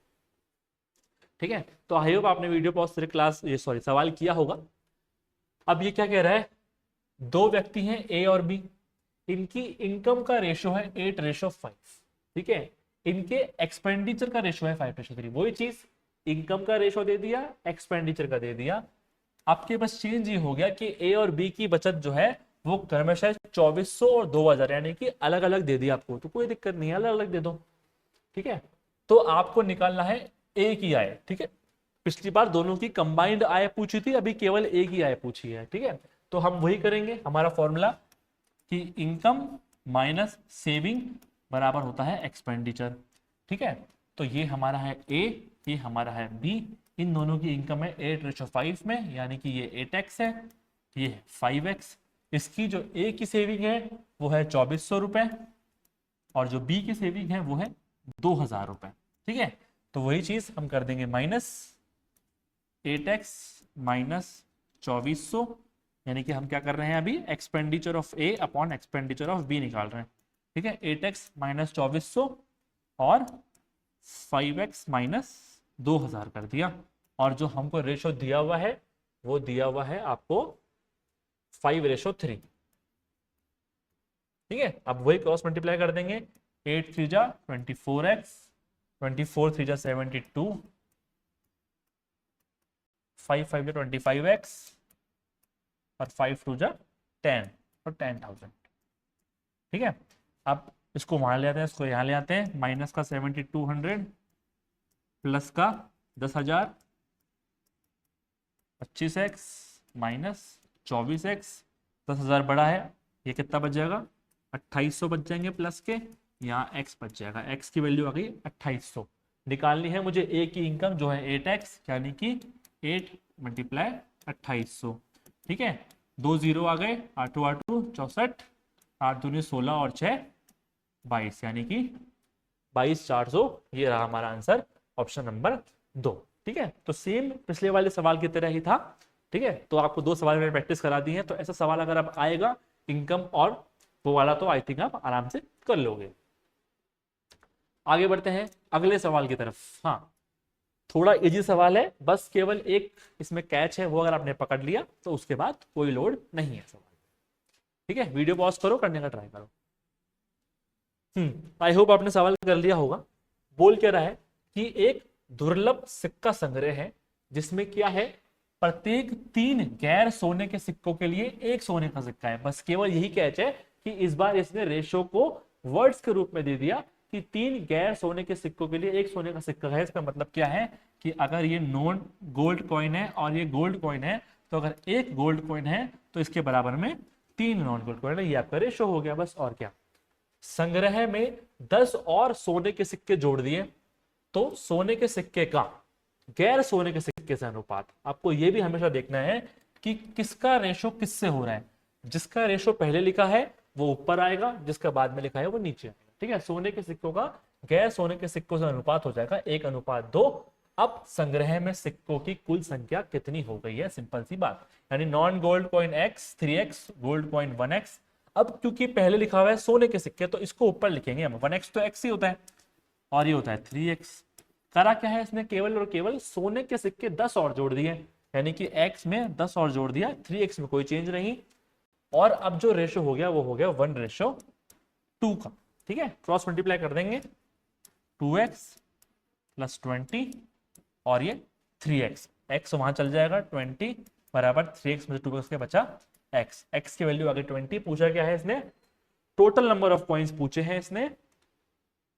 ठीक है, तो आई होप आपने वीडियो पॉज से क्लास ये सॉरी सवाल किया होगा। अब ये क्या कह रहा है, दो व्यक्ति हैं ए और बी, इनकी इनकम का रेशो है 8:5। ठीक है, इनके एक्सपेंडिचर का रेशो है 5:3। वही चीज, इनकम का रेशो दे दिया, एक्सपेंडिचर का दे दिया। आपके पास चेंज ये हो गया कि ए और बी की बचत जो है वो क्रमशः 2400 और 2000 यानी कि अलग अलग दे दिया आपको, तो कोई दिक्कत नहीं है, अलग अलग दे दो। ठीक है, तो आपको निकालना है ए की आय। ठीक है, पिछली बार दोनों की कंबाइंड आय पूछी थी, अभी केवल ए की आय पूछी है। ठीक है, तो हम वही करेंगे, हमारा फॉर्मूला कि इनकम माइनस सेविंग बराबर होता है एक्सपेंडिचर। ठीक है, तो ये हमारा है ए, ये हमारा है बी, इन दोनों की इनकम है 8:5 में, यानी कि ये 8x है, ये है 5x। इसकी जो ए की सेविंग है वो है 2400 रुपए, और जो बी की सेविंग है वो है 2000 रुपए। ठीक है, तो वही चीज हम कर देंगे माइनस 8x माइनस 2400, यानी कि हम क्या कर रहे हैं अभी, expenditure of A upon expenditure of B निकाल रहे हैं। ठीक है, 8x माइनस 2400 और 5x माइनस 2000 कर दिया, और जो हमको रेशो दिया हुआ है वो दिया हुआ है आपको 5:3। ठीक है, अब वही क्रॉस मल्टीप्लाई कर देंगे, 8 3 जा 24x, 24 3 जा 72, 5 5 जा 25x, और 5 2 जा 10 और 10,000। ठीक है, अब इसको वहां ले आते हैं, इसको यहां ले आते हैं, माइनस का 7200 प्लस का 10,000, 25x माइनस 24x, 10,000 बड़ा है, ये कितना बच जाएगा, 2800 बच जाएंगे प्लस के, यहाँ x बच जाएगा, x की वैल्यू आ गई 2800। निकालनी है मुझे a की इनकम जो है 8x, यानी कि 8 मल्टीप्लाई 2800। ठीक है, 2 0 आ गए, 8 8 64, 8 दूनी 16 और 6 22, यानी कि 22,400। ये रहा हमारा आंसर, ऑप्शन नंबर 2। ठीक है, तो सेम पिछले वाले सवाल की तरह ही था। ठीक है, तो आपको 2 सवाल मैंने प्रैक्टिस करा दी है, तो ऐसा सवाल अगर आप आएगा इनकम और वो वाला तो आई थिंक आप आराम से कर लोगे। आगे बढ़ते हैं अगले सवाल की तरफ। हाँ, थोड़ा इजी सवाल है, बस केवल एक इसमें कैच है, वो अगर आपने पकड़ लिया तो उसके बाद कोई लोड नहीं है सवाल। ठीक है, वीडियो पॉज करो, करने का ट्राई करो। आई होप आपने सवाल कर लिया होगा। बोल क्या रहा है कि एक दुर्लभ सिक्का संग्रह है जिसमें क्या है, प्रत्येक 3 गैर सोने के सिक्कों के लिए एक सोने का सिक्का है। बस केवल यही कैच है कि इस बार इसने रेशो को वर्ड्स के रूप में दे दिया कि 3 गैर सोने के सिक्कों के लिए एक सोने का सिक्का है। इसका मतलब क्या है कि अगर ये नॉन गोल्ड कॉइन है और ये गोल्ड कॉइन है, तो अगर एक गोल्ड कॉइन है तो इसके बराबर में 3 नॉन गोल्ड कॉइन है। ये आपका रेशो हो गया, बस और क्या। संग्रह में 10 और सोने के सिक्के जोड़ दिए तो सोने के सिक्के का गैर सोने के सिक्के से अनुपात। आपको यह भी हमेशा देखना है कि किसका रेशो किससे हो रहा है। जिसका रेशो पहले लिखा है वो ऊपर आएगा, जिसका बाद में लिखा है वो नीचे आएगा। ठीक है, सोने के सिक्कों का गैर सोने के सिक्कों से अनुपात हो जाएगा 1:2। अब संग्रह में सिक्कों की कुल संख्या कितनी हो गई है, सिंपल सी बात। यानी non gold coin x 3x, gold coin 1x। अब क्योंकि पहले लिखा हुआ है सोने के सिक्के तो इसको ऊपर लिखेंगे हम, 1x तो x ही होता है और ये होता है 3x। करा क्या है इसने, केवल और केवल सोने के सिक्के 10 और जोड़ दिए, यानी कि x में 10 और जोड़ दिया, 3x में कोई चेंज नहीं। और अब जो रेशो हो गया वो हो गया 1:2 का। ठीक है, क्रॉस मल्टीप्लाई कर देंगे, 2x प्लस 20 और ये 3x, x वहां चल जाएगा, 20 बराबर 3x में 2x के बचा x। x की वैल्यू आ गई 20। पूछा क्या है इसने, टोटल नंबर ऑफ कॉइन्स पूछे हैं इसने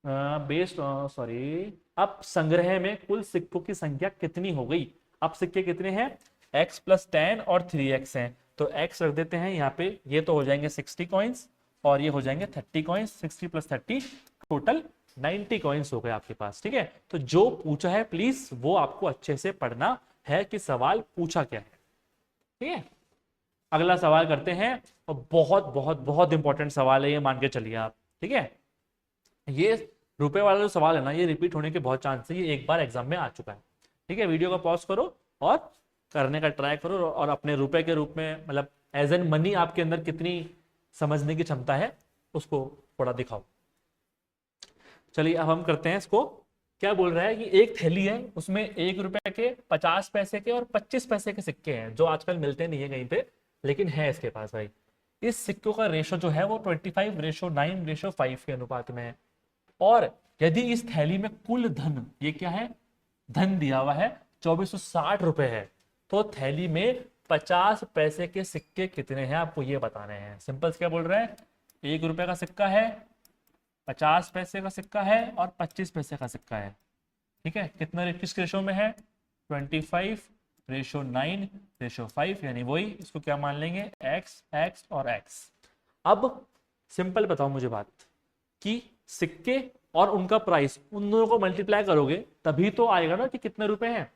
बेस्ड सॉरी। अब संग्रह में कुल सिक्कों की संख्या कितनी हो गई। अब सिक्के कितने हैं, x प्लस 10 और 3x हैं, तो x रख देते हैं यहाँ पे। ये तो हो जाएंगे 60 कॉइन्स और ये हो जाएंगे 30 कॉइन्स, 60 प्लस 30 टोटल 90 कॉइन्स हो गए आपके पास। ठीक है, तो जो पूछा है प्लीज वो आपको अच्छे से पढ़ना है कि सवाल पूछा क्या है। ठीक है, अगला सवाल करते हैं, और बहुत बहुत बहुत इंपॉर्टेंट सवाल है ये, मान के चलिए आप। ठीक है, ये रुपए वाला जो सवाल है ना, ये रिपीट होने के बहुत चांस है, ये एक बार एग्जाम में आ चुका है। ठीक है, वीडियो को पॉज करो और करने का ट्राई करो, और अपने रुपए के रूप में मतलब एज एन मनी आपके अंदर कितनी समझने की क्षमता है उसको थोड़ा दिखाओ। चलिए अब हम करते हैं इसको। क्या बोल रहा है कि एक थैली है, उसमें 1 रुपए के, 50 पैसे के और 25 पैसे के सिक्के हैं, जो आजकल मिलते नहीं है कहीं पे, लेकिन है इसके पास भाई। इस सिक्कों का रेशो जो है वो 25:9:5 के अनुपात में है। और यदि इस थैली में कुल धन, ये क्या है, धन दिया हुआ है 2460 रुपए है, तो थैली में 50 पैसे के सिक्के कितने हैं आपको ये बताने हैं। सिंपल क्या बोल रहे हैं, 1 रुपए का सिक्का है, 50 पैसे का सिक्का है और 25 पैसे का सिक्का है। ठीक है, कितना किस रेशो में है, 25:9:5, यानी वही, इसको क्या मान लेंगे, एक्स एक्स और एक्स। अब सिंपल बताओ मुझे बात कि सिक्के और उनका प्राइस, उन दोनों को मल्टीप्लाई करोगे तभी तो आएगा ना कि कितने रुपए हैं।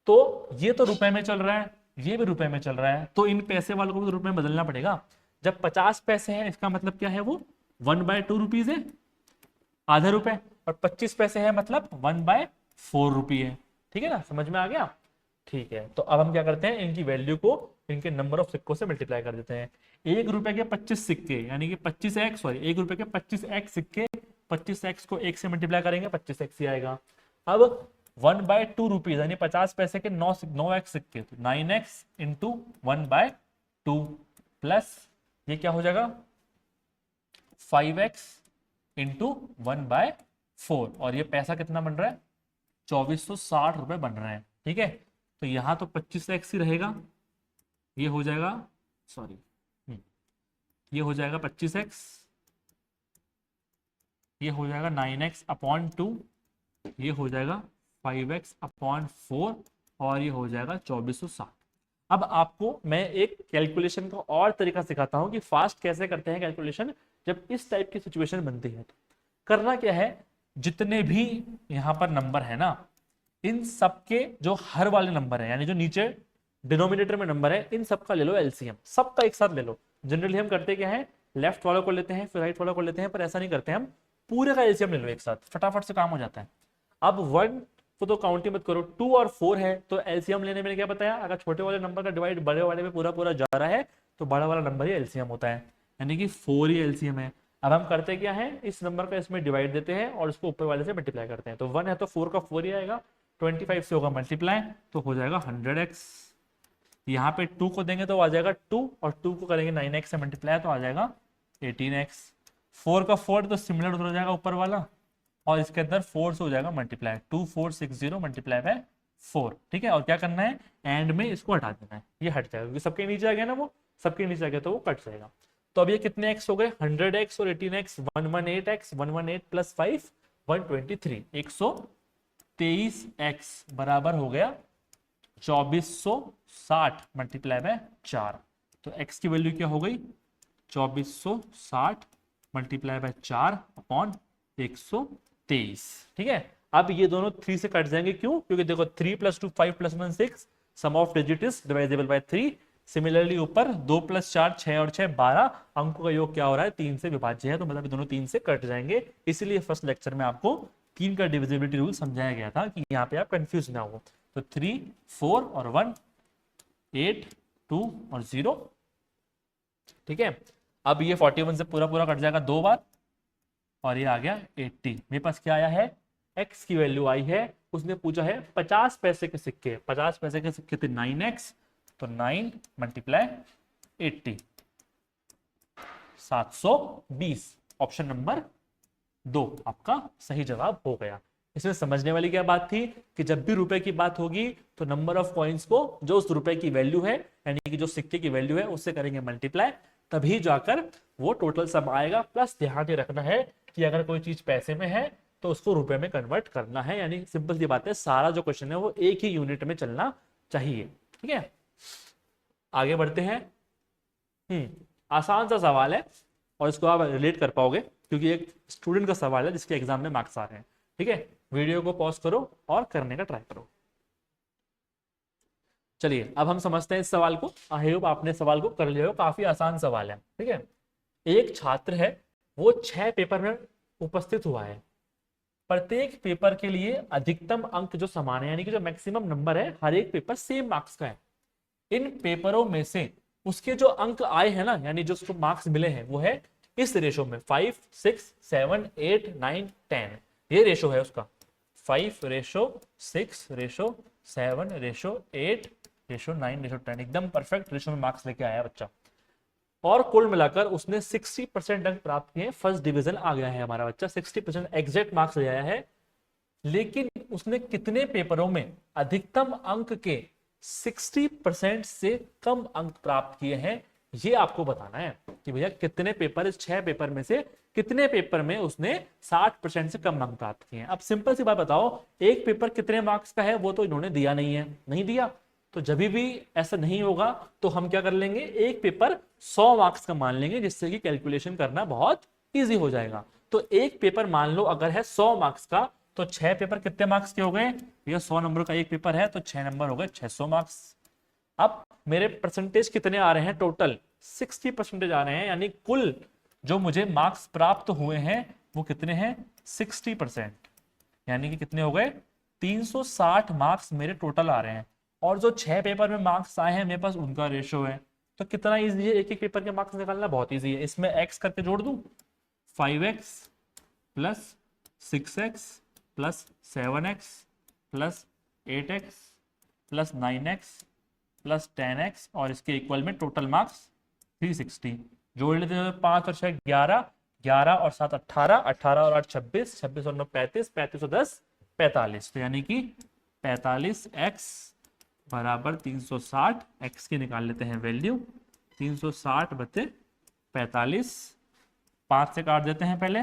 तो ये तो रुपए में चल रहा है, ये भी रुपए में चल रहा है, तो इन पैसे वालों को भी रुपए में बदलना पड़ेगा। जब 50 पैसे हैं, इसका मतलब क्या है, वो 1/2 रुपीज है, आधा रुपए, और 25 पैसे है मतलब 1/4 रुपये है। ठीक है ना, समझ में आ गया। ठीक है, तो अब हम क्या करते हैं, इनकी वैल्यू को इनके नंबर ऑफ सिक्कों से मल्टीप्लाई कर देते हैं। 1 रुपए के 25 सिक्के, यानी कि 25x, सॉरी 1 रुपए के 25x सिक्के, 25x को 1 से मल्टीप्लाई करेंगे 25x ही आएगा। अब 1/2 रुपीज, यानी 50 पैसे के 9x सिक्के, 9x इंटू 1/2 प्लस ये क्या हो जाएगा 5x इंटू 1/4, और ये पैसा कितना बन रहा है, 2460 रुपए बन रहे हैं। ठीक है, तो यहां तो 25x ही रहेगा, ये हो जाएगा, सॉरी ये हो जाएगा 25x, ये हो जाएगा 9x/2, ये हो जाएगा 5x/4, और ये हो जाएगा 2460। अब आपको मैं एक कैलकुलेशन का और तरीका सिखाता हूं कि फास्ट कैसे करते हैं कैलकुलेशन जब इस टाइप की सिचुएशन बनती है। तो करना क्या है, जितने भी यहां पर नंबर है ना, इन सबके जो हर वाले नंबर है, यानी जो नीचे डिनोमिनेटर में नंबर है, इन सबका ले लो एलसीएम, सबका एक साथ ले लो। जनरली हम करते क्या है, लेफ्ट वालों को लेते हैं फिर राइट वालों को लेते हैं, पर ऐसा नहीं करते हम, पूरे का एलसीएम ले लो एक साथ, फटाफट से काम हो जाता है। अब 1 को तो काउंट ही मत करो, 2 और 4 है, तो एलसीएम लेने में क्या बताया, अगर छोटे वाले नंबर का डिवाइड बड़े वाले में पूरा पूरा जा रहा है तो बड़ा वाला नंबर ही एलसीएम होता है, यानी कि 4 ही एलसीएम है। अब हम करते क्या है, इस नंबर का इसमें डिवाइड देते हैं और इसको ऊपर वाले से मल्टीप्लाई करते हैं। तो 1 है तो 4 का 4 ही आएगा, 25 से होगा मल्टीप्लाई तो हो जाएगा 100x। यहाँ पे 2 को देंगे तो आ जाएगा 2, और 2 को करेंगे 9x से मल्टीप्लाई तो आ जाएगा 18x। 4 का 4 तो सिमिलर उतर जाएगा ऊपर वाला, और इसके अंदर 4 से हो जाएगा मल्टीप्लाई, 2460 मल्टीप्लाई बाय 4। ठीक है, और क्या करना है, एंड में इसको हटा देना है, ये हट जाएगा क्योंकि सबके नीचे आ गया ना, वो सबके नीचे आ गया तो वो कट जाएगा। तो अब ये कितने x हो गए, 100x और 18x, 118x, 118 प्लस 5 123, 123x बराबर हो गया 2460 मल्टीप्लाई बाय 4। तो x की वैल्यू क्या हो गई, 2460 मल्टीप्लाई बाय 4 अपॉन 123। ठीक है, अब ये दोनों 3 से कट जाएंगे, क्यों, क्योंकि देखो 3 + 2 5 + 1 6, sum of digit is divisible by 3। Similarly ऊपर 2 + 4 6 और 6 12, अंकों का योग क्या हो रहा है, 3 से विभाज्य है, तो मतलब ये दोनों 3 से कट जाएंगे। इसीलिए फर्स्ट लेक्चर में आपको 3 का डिविजिबिलिटी रूल समझाया गया था कि यहाँ पे आप कंफ्यूज ना हो। तो 3 4 और 1 8 2 और 0। ठीक है, अब ये 41 से पूरा पूरा कट जाएगा 2 बार, और ये आ गया 80। मेरे पास क्या आया है, x की वैल्यू आई है, उसने पूछा है 50 पैसे के सिक्के, 50 पैसे के सिक्के थे 9x, तो 9 मल्टीप्लाई 80, 720। ऑप्शन नंबर 2 आपका सही जवाब हो गया। इसमें समझने वाली क्या बात थी कि जब भी रुपए की बात होगी तो नंबर ऑफ कॉइन्स को जो उस रुपए की वैल्यू है, यानी कि जो सिक्के की वैल्यू है, उससे करेंगे मल्टीप्लाई, तभी जाकर वो टोटल सम आएगा। प्लस ध्यान ये रखना है कि अगर कोई चीज पैसे में है तो उसको रुपए में कन्वर्ट करना है, यानी सिंपल सी बात है, सारा जो क्वेश्चन है वो एक ही यूनिट में चलना चाहिए। ठीक है, आगे बढ़ते हैं। आसान सा सवाल है और इसको आप रिलेट कर पाओगे क्योंकि एक स्टूडेंट का सवाल है जिसके एग्जाम में मार्क्स आ रहे हैं। ठीक है, वीडियो को पॉज करो और करने का ट्राई करो। चलिए अब हम समझते हैं इस सवाल को। आई होप आपने सवाल को कर लिया हो, काफी आसान सवाल है। ठीक है, एक छात्र है, वो 6 पेपर में उपस्थित हुआ है, प्रत्येक पेपर के लिए अधिकतम अंक जो समान है, यानी कि जो मैक्सिमम नंबर है हर एक पेपर सेम मार्क्स का है। इन पेपरों में से उसके जो अंक आए हैं ना, यानी जो उसको मार्क्स मिले हैं, वो है इस रेशो में 5, 6, 7, 8, 9, 10। ये रेशो है उसका 5:6:7:8:9:10, एकदम परफेक्ट रेशो में मार्क्स लेके आया बच्चा। और कुल मिलाकर उसने 60% अंक प्राप्त किए, फर्स्ट डिवीजन आ गया है हमारा बच्चा, 60% एग्जैक्ट मार्क्स ले आया है। लेकिन उसने कितने पेपरों में अधिकतम अंक के 60% से कम अंक प्राप्त किए हैं, ये आपको बताना है कि भैया कितने पेपर, इस 6 पेपर में से कितने पेपर में उसने 60% से कम अंक प्राप्त किए हैं। अब सिंपल सी बात बताओ, एक पेपर कितने मार्क्स का है वो तो इन्होंने दिया नहीं है, नहीं दिया, तो जब भी ऐसा नहीं होगा तो हम क्या कर लेंगे, एक पेपर 100 मार्क्स का मान लेंगे, जिससे कि कैलकुलेशन करना बहुत इजी हो जाएगा। तो एक पेपर मान लो अगर है 100 मार्क्स का, तो 6 पेपर कितने मार्क्स के हो गए भैया, 100 नंबर का एक पेपर है तो 6 नंबर हो गए 600 मार्क्स। अब मेरे परसेंटेज कितने आ रहे हैं, टोटल 60% आ रहे हैं, यानी कुल जो मुझे मार्क्स प्राप्त हुए हैं वो कितने हैं, 60%, यानी कि कितने हो गए, 360 मार्क्स मेरे टोटल आ रहे हैं। और जो 6 पेपर में मार्क्स आए हैं मेरे पास, उनका रेशियो है। तो कितना इजी है एक एक पेपर के मार्क्स निकालना, बहुत इजी है। इसमें x करके जोड़ दूं, 5x plus 6x plus 7x plus 8x plus 9x plus 10x, और इसके इक्वल में टोटल मार्क्स 360। जोड़ लेते हैं, 5 और 6 11, 11 और 7 18, 18 और 8 26, 26 और 9 35, 35 और 10 45। तो यानी कि 45x बराबर 360, x की निकाल लेते हैं वैल्यू, 360 बचे 45, 5 से काट देते हैं पहले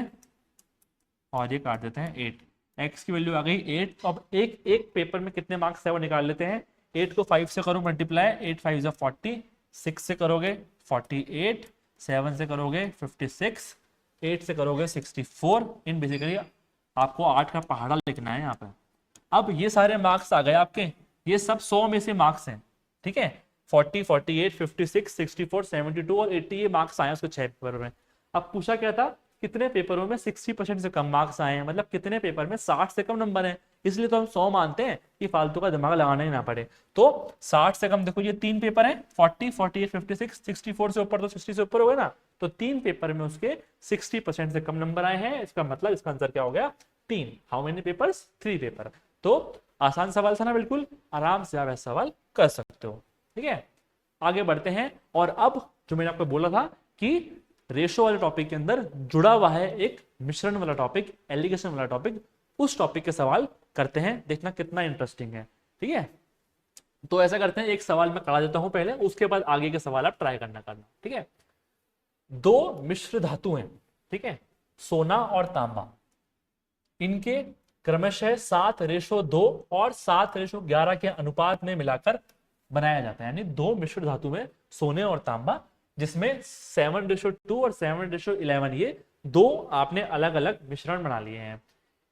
और ये काट देते हैं 8, x की वैल्यू आ गई 8। तो अब एक एक पेपर में कितने मार्क्स है वो निकाल लेते हैं। 8 को 5 से करो मल्टीप्लाई, 8 5 जा 40, 6 से करोगे 48, 7 से करोगे 56, 8 से करोगे 64। इन बेसिकली आपको 8 का पहाड़ा लिखना है यहाँ पे। अब ये सारे मार्क्स आ गए आपके, ये सब 100 में से मार्क्स हैं, ठीक है, 40, 48, 56, 64, 72 और 80 ये मार्क्स आए उसके 6 पेपर में। अब पूछा क्या था, कितने पेपरों में 60% से कम मार्क्स आए हैं, मतलब कितने पेपर में 60 से कम नंबर हैं। इसलिए तो हम 100 मानते हैं कि फालतू का दिमाग लगाना ही ना पड़े। तो 60 से कम, देखो ये 3 पेपर हैं, 40, 48, 56, 64 से ऊपर तो 60 से ऊपर हो गए ना, तो 3 पेपर में उसके 60% से कम नंबर आए हैं। इसका मतलब इसका आंसर क्या हो गया, 3। How many papers, 3 paper. तो आसान सवाल था ना, बिल्कुल आराम से आप ऐसा सवाल कर सकते हो। ठीक है, आगे बढ़ते हैं। और अब जो मैंने आपको बोला था कि रेशो वाले टॉपिक के अंदर जुड़ा हुआ है एक मिश्रण वाला टॉपिक, एलिगेशन वाला टॉपिक, उस टॉपिक के सवाल करते हैं, देखना कितना इंटरेस्टिंग है। ठीक है, तो ऐसा करते हैं, एक सवाल मैं करा देता हूं पहले, उसके बाद आगे के सवाल आप ट्राई करना। ठीक है, 2 मिश्र धातु हैं, ठीक है, सोना और तांबा, इनके क्रमशः 7:2 और 7:11 के अनुपात में मिलाकर बनाया जाता है। यानी 2 मिश्र धातु में सोने और तांबा, जिसमें 7:2 और 7:11 ये 2 आपने अलग अलग मिश्रण बना लिए हैं।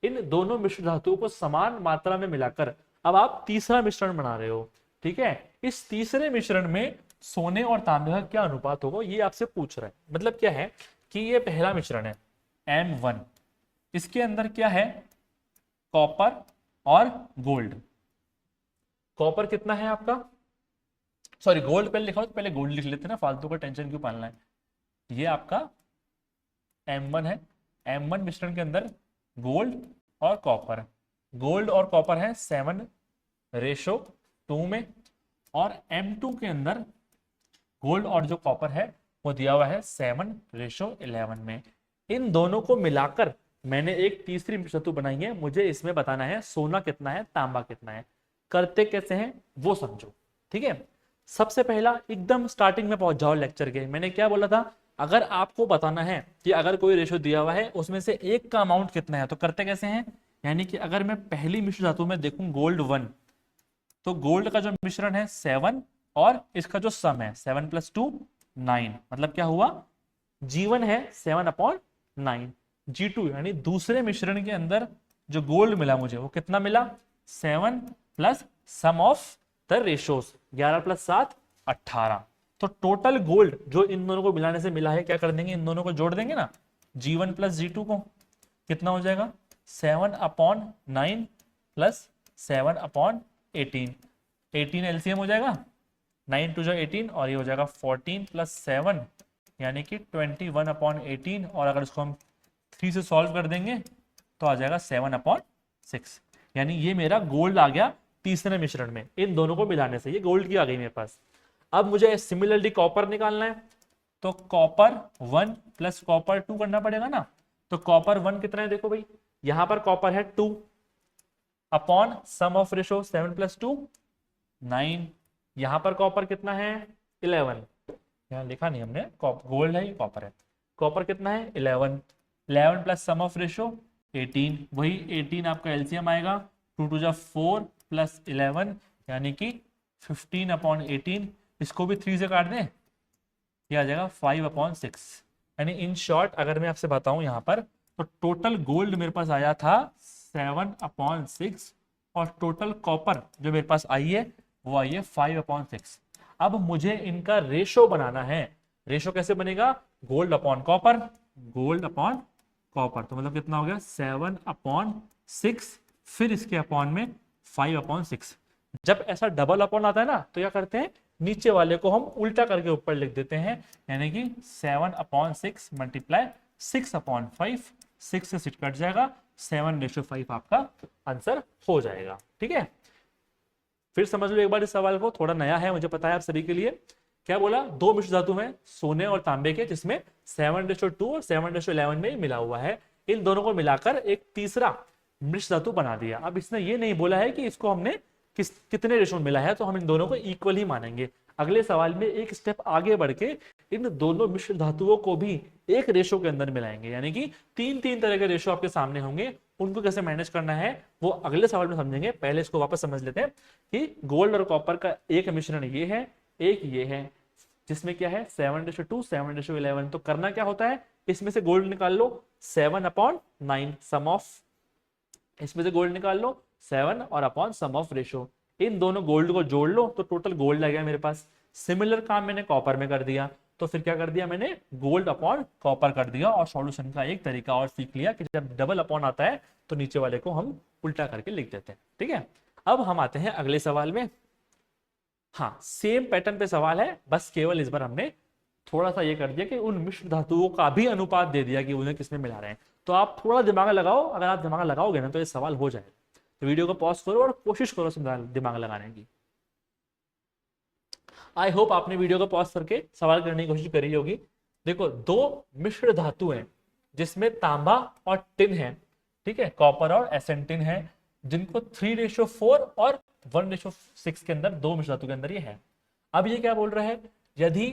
इन दोनों मिश्र धातुओं को समान मात्रा में मिलाकर अब आप तीसरा मिश्रण बना रहे हो। ठीक है, इस तीसरे मिश्रण में सोने और तांबे का क्या अनुपात होगा, ये आपसे पूछ रहा है। मतलब क्या है कि ये पहला मिश्रण है M1, इसके अंदर क्या है, कॉपर और गोल्ड। कॉपर कितना है आपका, सॉरी गोल्ड पहले लिखा हो तो पहले गोल्ड लिख लेते ना, फालतू का टेंशन क्यों पालना है। ये आपका M1 है, M1 मिश्रण के अंदर गोल्ड और कॉपर, गोल्ड और कॉपर है 7:2 में, और M2 के अंदर गोल्ड और जो कॉपर है वो दिया हुआ है 7:11 में। इन दोनों को मिलाकर मैंने एक तीसरी मिश्र धातु बनाई है। मुझे इसमें बताना है सोना कितना है, तांबा कितना है। करते कैसे हैं वो समझो। ठीक है, सबसे पहला एकदम स्टार्टिंग में पहुंच जाओ लेक्चर के। मैंने क्या बोला था, अगर आपको बताना है कि अगर कोई रेशो दिया हुआ है उसमें से एक का अमाउंट कितना है, तो करते कैसे हैं, यानी कि अगर मैं पहली मिश्र धातु में देखूं गोल्ड 1, तो गोल्ड का जो मिश्रण है 7 और इसका जो सम है 7 + 2 9, मतलब क्या हुआ, G1 है 7/9, G2 यानी दूसरे मिश्रण के अंदर जो गोल्ड मिला मुझे वो कितना मिला, 7 plus sum of the ratios 11 + 7 18। तो टोटल गोल्ड जो इन दोनों को मिलाने से मिला है, क्या कर देंगे, इन दोनों को जोड़ देंगे ना, G1 + G2 को, कितना हो जाएगा 7/9 प्लस 7/18, 18 एलसीएम हो जाएगा, 9 टू जो 18 और ये हो जाएगा 14 प्लस 7 यानी कि 21/18, और अगर इसको हम 3 से सॉल्व कर देंगे तो आ जाएगा 7/6। यानी ये मेरा गोल्ड आ गया तीसरे मिश्रण में, इन दोनों को मिलाने से ये गोल्ड की आ गई मेरे पास। अब मुझे सिमिलरली कॉपर निकालना है, तो कॉपर 1 प्लस कॉपर 2 करना पड़ेगा ना। तो कॉपर 1 कितना है, देखो भाई यहां पर कॉपर है 2 upon sum of ratio 7 plus 2 9, यहां पर कॉपर कितना है 11, यहाँ लिखा नहीं हमने, गोल्ड है ये कॉपर है, कॉपर कितना है 11, 11 प्लस सम ऑफ रेशो 18, वही 18 आपका एलसीएम आएगा, 2 टू जा 4 प्लस 11 यानी कि 15/18, इसको भी 3 से काट दें, ये आ जाएगा 5/6। यानी इन शॉर्ट अगर मैं आपसे बताऊं यहाँ पर, तो टोटल गोल्ड मेरे पास आया था 7/6 और टोटल कॉपर जो मेरे पास आई है वो आई है 5/6। अब मुझे इनका रेशो बनाना है। रेशो कैसे बनेगा, gold upon copper, gold upon copper, तो मतलब कितना हो गया 7/6, फिर इसके अपॉन में 5/6। जब ऐसा डबल अपॉन आता है ना तो क्या करते हैं, नीचे वाले को हम उल्टा करके ऊपर लिख देते हैं, यानी कि 7/6 मल्टीप्लाई 6/5, 6 से 6 कट जाएगा, 7/5 आपका आंसर हो जाएगा। ठीक है, फिर समझ लो एक बार इस सवाल को, थोड़ा नया है मुझे पता है आप सभी के लिए। क्या बोला, दो मिश्र धातु हैं सोने और तांबे के, जिसमें 7/2 और 7/11 में मिला हुआ है, इन दोनों को मिलाकर एक तीसरा मिश्र धातु बना दिया। अब इसने ये नहीं बोला है कि इसको हमने कितने रेशो में मिला है, तो हम इन दोनों को इक्वल ही मानेंगे। अगले सवाल में एक स्टेप आगे बढ़ के इन दोनों मिश्र धातुओं को भी एक रेशो के अंदर मिलाएंगे, यानी कि 3 तरह के रेशो आपके सामने होंगे, उनको कैसे मैनेज करना है वो अगले सवाल में समझेंगे। पहले इसको वापस समझ लेते हैं कि गोल्ड और कॉपर का एक मिश्रण ये है, एक ये है, जिसमें क्या है 7/2 7/11। तो करना क्या होता है, इसमें से गोल्ड निकाल लो 7/9 सम ऑफ, इसमें से गोल्ड निकाल लो 7 और अपॉन सम ऑफ रेशो, इन दोनों गोल्ड को जोड़ लो तो टोटल गोल्ड आ गया मेरे पास। सिमिलर काम मैंने कॉपर में कर दिया, तो फिर क्या कर दिया मैंने, गोल्ड अपॉन कॉपर कर दिया, और सॉल्यूशन का एक तरीका और सीख लिया कि जब डबल अपॉन आता है तो नीचे वाले को हम उल्टा करके लिख देते हैं। ठीक है, अब हम आते हैं अगले सवाल में। हाँ, सेम पैटर्न पे सवाल है, बस केवल इस बार हमने थोड़ा सा ये कर दिया कि उन मिश्र धातुओं का भी अनुपात दे दिया कि उन्हें किसमें मिला रहे हैं। तो आप थोड़ा दिमाग लगाओ, अगर आप दिमाग लगाओगे ना तो ये सवाल हो जाएगा। तो वीडियो को पॉज करो और कोशिश करो दिमाग लगाने की। आई होप आपने वीडियो को पॉज करके सवाल करने की कोशिश करी होगी। देखो, दो मिश्र धातु हैं जिसमें तांबा और टिन है, ठीक है, कॉपर और एसेंटिन है, जिनको 3/4 और 1/6 के अंदर, दो मिश्र धातु के अंदर ये है। अब ये क्या बोल रहा है, यदि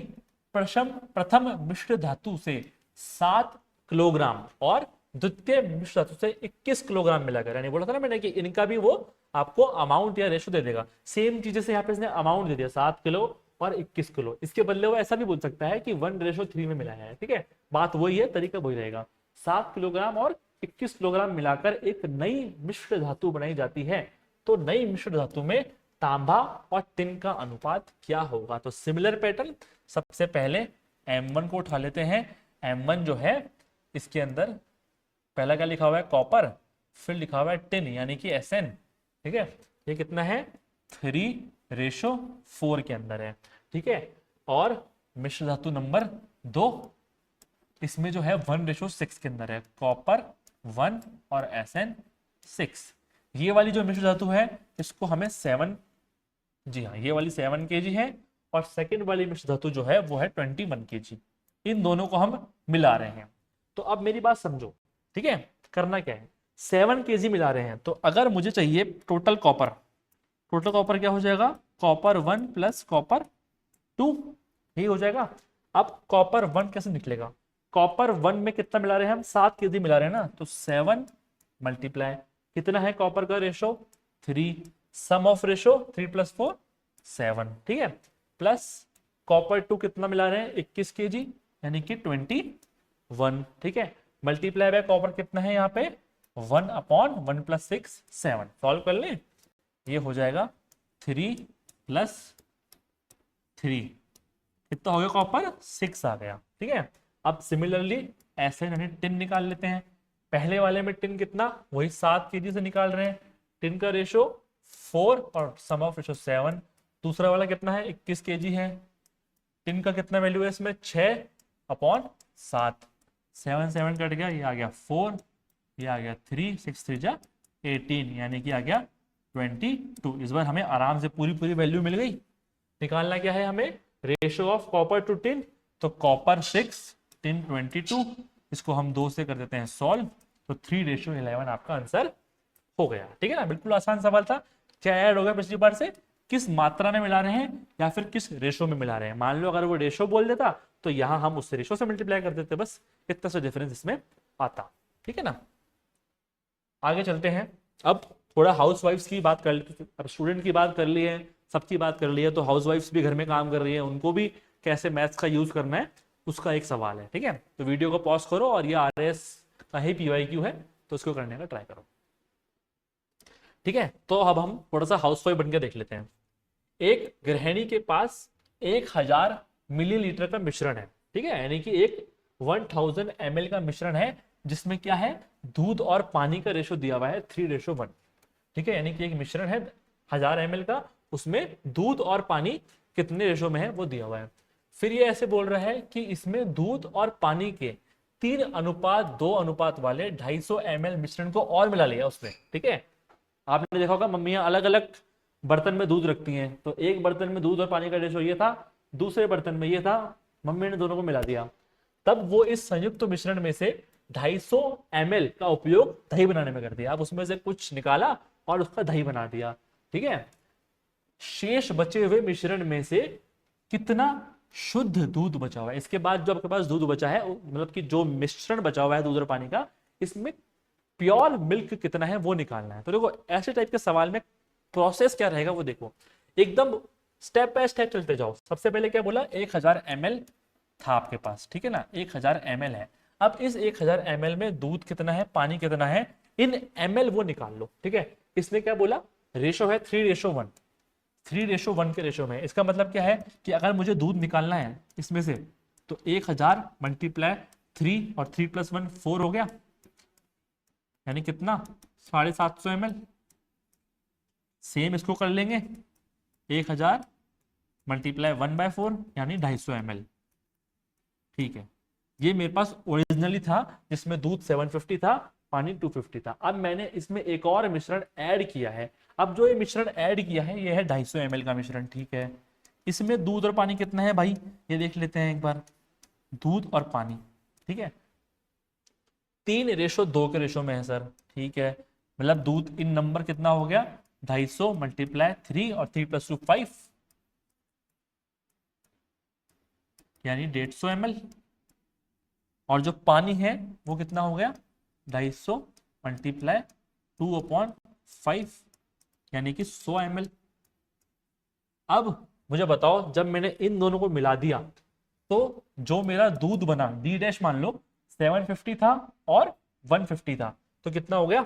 प्रथम मिश्र धातु से 7 किलोग्राम और द्वितीय मिश्र धातु से 21 किलोग्राम मिलाकर, यानी बोला था ना मैंने कि इनका भी वो आपको अमाउंट या रेशो दे देगा। सेम चीजें से यहाँ पे इसने अमाउंट दे दिया 7 किलो और 21 किलो, इसके बदले वो ऐसा भी बोल सकता है कि 1/3 में मिलाया है। ठीक है, बात वही है, तरीका वही रहेगा। 7 किलोग्राम और 21 किलोग्राम मिलाकर एक नई मिश्र धातु बनाई जाती है, तो नई मिश्र धातु में तांबा और टिन का अनुपात क्या होगा। तो सिमिलर पैटर्न, सबसे पहले M1 को उठा लेते हैं। M1 जो है इसके अंदर पहला क्या लिखा हुआ है, कॉपर, फिर लिखा हुआ है टिन यानी कि Sn। ठीक है, ये कितना है 3/4 के अंदर है। ठीक है, और मिश्र धातु नंबर 2, इसमें जो है 1/6 के अंदर है, कॉपर 1 और Sn6। ये वाली जो मिश्र धातु है इसको हमें 7, जी हाँ ये वाली 7 kg है, और सेकेंड वाली मिश्र धातु जो है वो है 21 kg। इन दोनों को हम मिला रहे हैं। तो अब मेरी बात समझो, ठीक है, करना क्या है, 7 kg मिला रहे हैं, तो अगर मुझे चाहिए टोटल कॉपर, टोटल कॉपर क्या हो जाएगा, कॉपर 1 प्लस कॉपर 2, यही हो जाएगा। अब कॉपर 1 कैसे निकलेगा, कॉपर 1 में कितना मिला रहे हैं हम, 7 kg मिला रहे हैं ना, तो 7 मल्टीप्लाई कितना है कॉपर का रेशो 3, सम ऑफ रेशो 3 + 4 7, ठीक है, प्लस कॉपर 2 कितना मिला रहे हैं 21 kg यानी कि 21, ठीक है, मल्टीप्लाई बाय कॉपर कितना है यहाँ पे 1/1 + 6 7, सॉल्व कर लें, ये हो जाएगा 3 + 3, कितना हो गया कॉपर 6 आ गया। ठीक है, अब सिमिलरली ऐसे यानी टिन निकाल लेते हैं। पहले वाले में टिन कितना, वही 7 kg से निकाल रहे हैं, टिन का रेशो 4 और सम ऑफ रेशो 7। दूसरा वाला कितना है, 21 kg है, टिन का कितना वैल्यू है इसमें, 6/7, 7 7 कट गया, ये आ गया 4, ये आ गया 3, 6 3 जा 18, यानी कि आ गया 22। इस बार हमें आराम से पूरी पूरी वैल्यू मिल गई। निकालना क्या है हमें, ratio of copper two tin, तो कॉपर 6, टिन 22, इसको हम 2 से कर देते हैं सॉल्व, तो 3:11 आपका आंसर हो गया। ठीक है ना, बिल्कुल आसान सवाल था। क्या ऐड होगा पिछली बार से, किस मात्रा में मिला रहे हैं या फिर किस रेशो में मिला रहे हैं। मान लो अगर वो रेशो बोल देता तो यहां हम उससे रेशो से मल्टीप्लाई कर देते, बस इतना सा डिफरेंस इसमें आता। ठीक है ना, आगे चलते हैं। अब थोड़ा हाउस वाइफ्स की बात कर लेते, अब स्टूडेंट की बात कर ली है, सबकी बात कर ली है, तो हाउस वाइफ्स भी घर में काम कर रही है, उनको भी कैसे मैथ्स का यूज करना है उसका एक सवाल है। ठीक है, तो वीडियो को पॉज करो और ये RS का ही PYQ है, तो उसको करने का ट्राई करो। ठीक है, तो अब हम थोड़ा सा हाउस वाइफ बन के देख लेते हैं। एक गृहिणी के पास 1000 मिलीलीटर का मिश्रण है। ठीक है, यानी कि एक 1000 ml का मिश्रण है, जिसमें क्या है, दूध और पानी का रेशो दिया हुआ है 3:1। ठीक है, यानी कि एक मिश्रण है 1000 ml का, उसमें दूध और पानी कितने रेशो में है वो दिया हुआ है। फिर ये ऐसे बोल रहा है कि इसमें दूध और पानी के 3:2 वाले 250 ml मिश्रण को और मिला लिया उसमें। ठीक है, आपने देखा होगा मम्मियां अलग अलग बर्तन में दूध रखती हैं, तो एक बर्तन में दूध और पानी का रेशो ये था, दूसरे बर्तन में ये था, मम्मी ने दोनों को मिला दिया। तब वो इस संयुक्त मिश्रण में से 250 ml का उपयोग दही बनाने में कर दिया। अब उसमें से कुछ निकाला और उसका दही बना दिया। ठीक है, शेष बचे हुए मिश्रण में से कितना शुद्ध दूध बचा हुआ है, इसके बाद जो आपके पास दूध बचा है, मतलब कि जो मिश्रण बचा हुआ है दूध और पानी का, इसमें प्योर मिल्क कितना है वो निकालना है। तो देखो ऐसे टाइप के सवाल में प्रोसेस क्या रहेगा वो देखो, एकदम स्टेप बाय स्टेप चलते जाओ। सबसे पहले क्या बोला, 1000 ml था आपके पास। ठीक है ना, 1000 ml है। अब इस 1000 ml में दूध कितना है, पानी कितना है, इन ml वो निकाल लो। ठीक है, इसमें क्या बोला, रेशो है 3:1, 3:1 के रेशो में। इसका मतलब क्या है कि अगर मुझे दूध निकालना है इसमें से, तो 1000 मल्टीप्लाई 3 और 3 + 1 4 हो गया, यानी कितना, 750 ml। सेम इसको कर लेंगे, 1000 मल्टीप्लाई 1/4 यानी 250 ml। ठीक है, ये मेरे पास ओरिजिनली था जिसमें दूध 750 था, पानी 250 था। अब मैंने इसमें एक और मिश्रण ऐड किया है। अब जो ये मिश्रण ऐड किया है ये है 250 ml का मिश्रण। ठीक है, इसमें दूध और पानी कितना है भाई, ये देख लेते हैं एक बार, दूध और पानी। ठीक है, 3:2 के रेशो में है सर। ठीक है, मतलब दूध इन नंबर कितना हो गया, 250 मल्टीप्लाई 3 और 3 + 2 5, यानी 150 ml। और जो पानी है वो कितना हो गया, 250 मल्टीप्लाई 2/5, यानी कि 100 ml। अब मुझे बताओ, जब मैंने इन दोनों को मिला दिया तो जो मेरा दूध बना D' मान लो 750 था और 150 था, तो कितना हो गया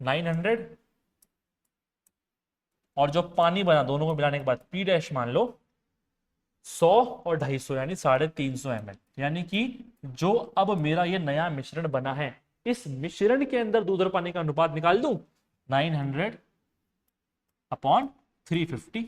900। और जो पानी बना दोनों को मिलाने के बाद P' मान लो 100 और 250, यानी 350 ml। यानी कि जो अब मेरा ये नया मिश्रण बना है, इस मिश्रण के अंदर दूध और पानी का अनुपात निकाल दूं, 900/350,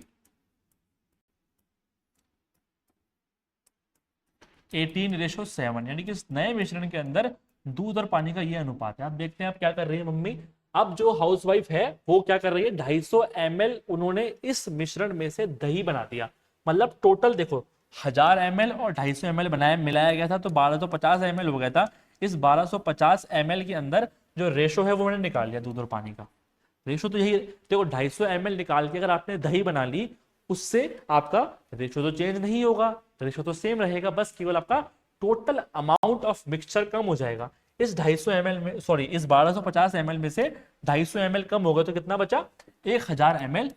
18:7, यानी कि इस नए मिश्रण के अंदर दूध और पानी का ये अनुपात है। आप देखते हैं आप क्या कर रही है मम्मी, अब जो हाउसवाइफ है वो क्या कर रही है, 250 ml उन्होंने इस मिश्रण में से दही बना दिया। मतलब टोटल देखो 1000 ml और 250 ml बनाया मिलाया गया था, तो 1250 ml हो गया था। इस 1250 ml के अंदर जो रेशो है वो मैंने निकाल लिया दूध और पानी का। रेशो तो यही देखो, 250 ml निकाल के अगर आपने दही बना ली, उससे आपका रेशो तो चेंज नहीं होगा, रेशो तो सेम रहेगा, बस केवल आपका टोटल अमाउंट ऑफ मिक्सचर कम हो जाएगा। इस 250 ml में, सॉरी इस 1250 ml में से 250 ml कम हो गया, तो कितना बचा, 1000 ml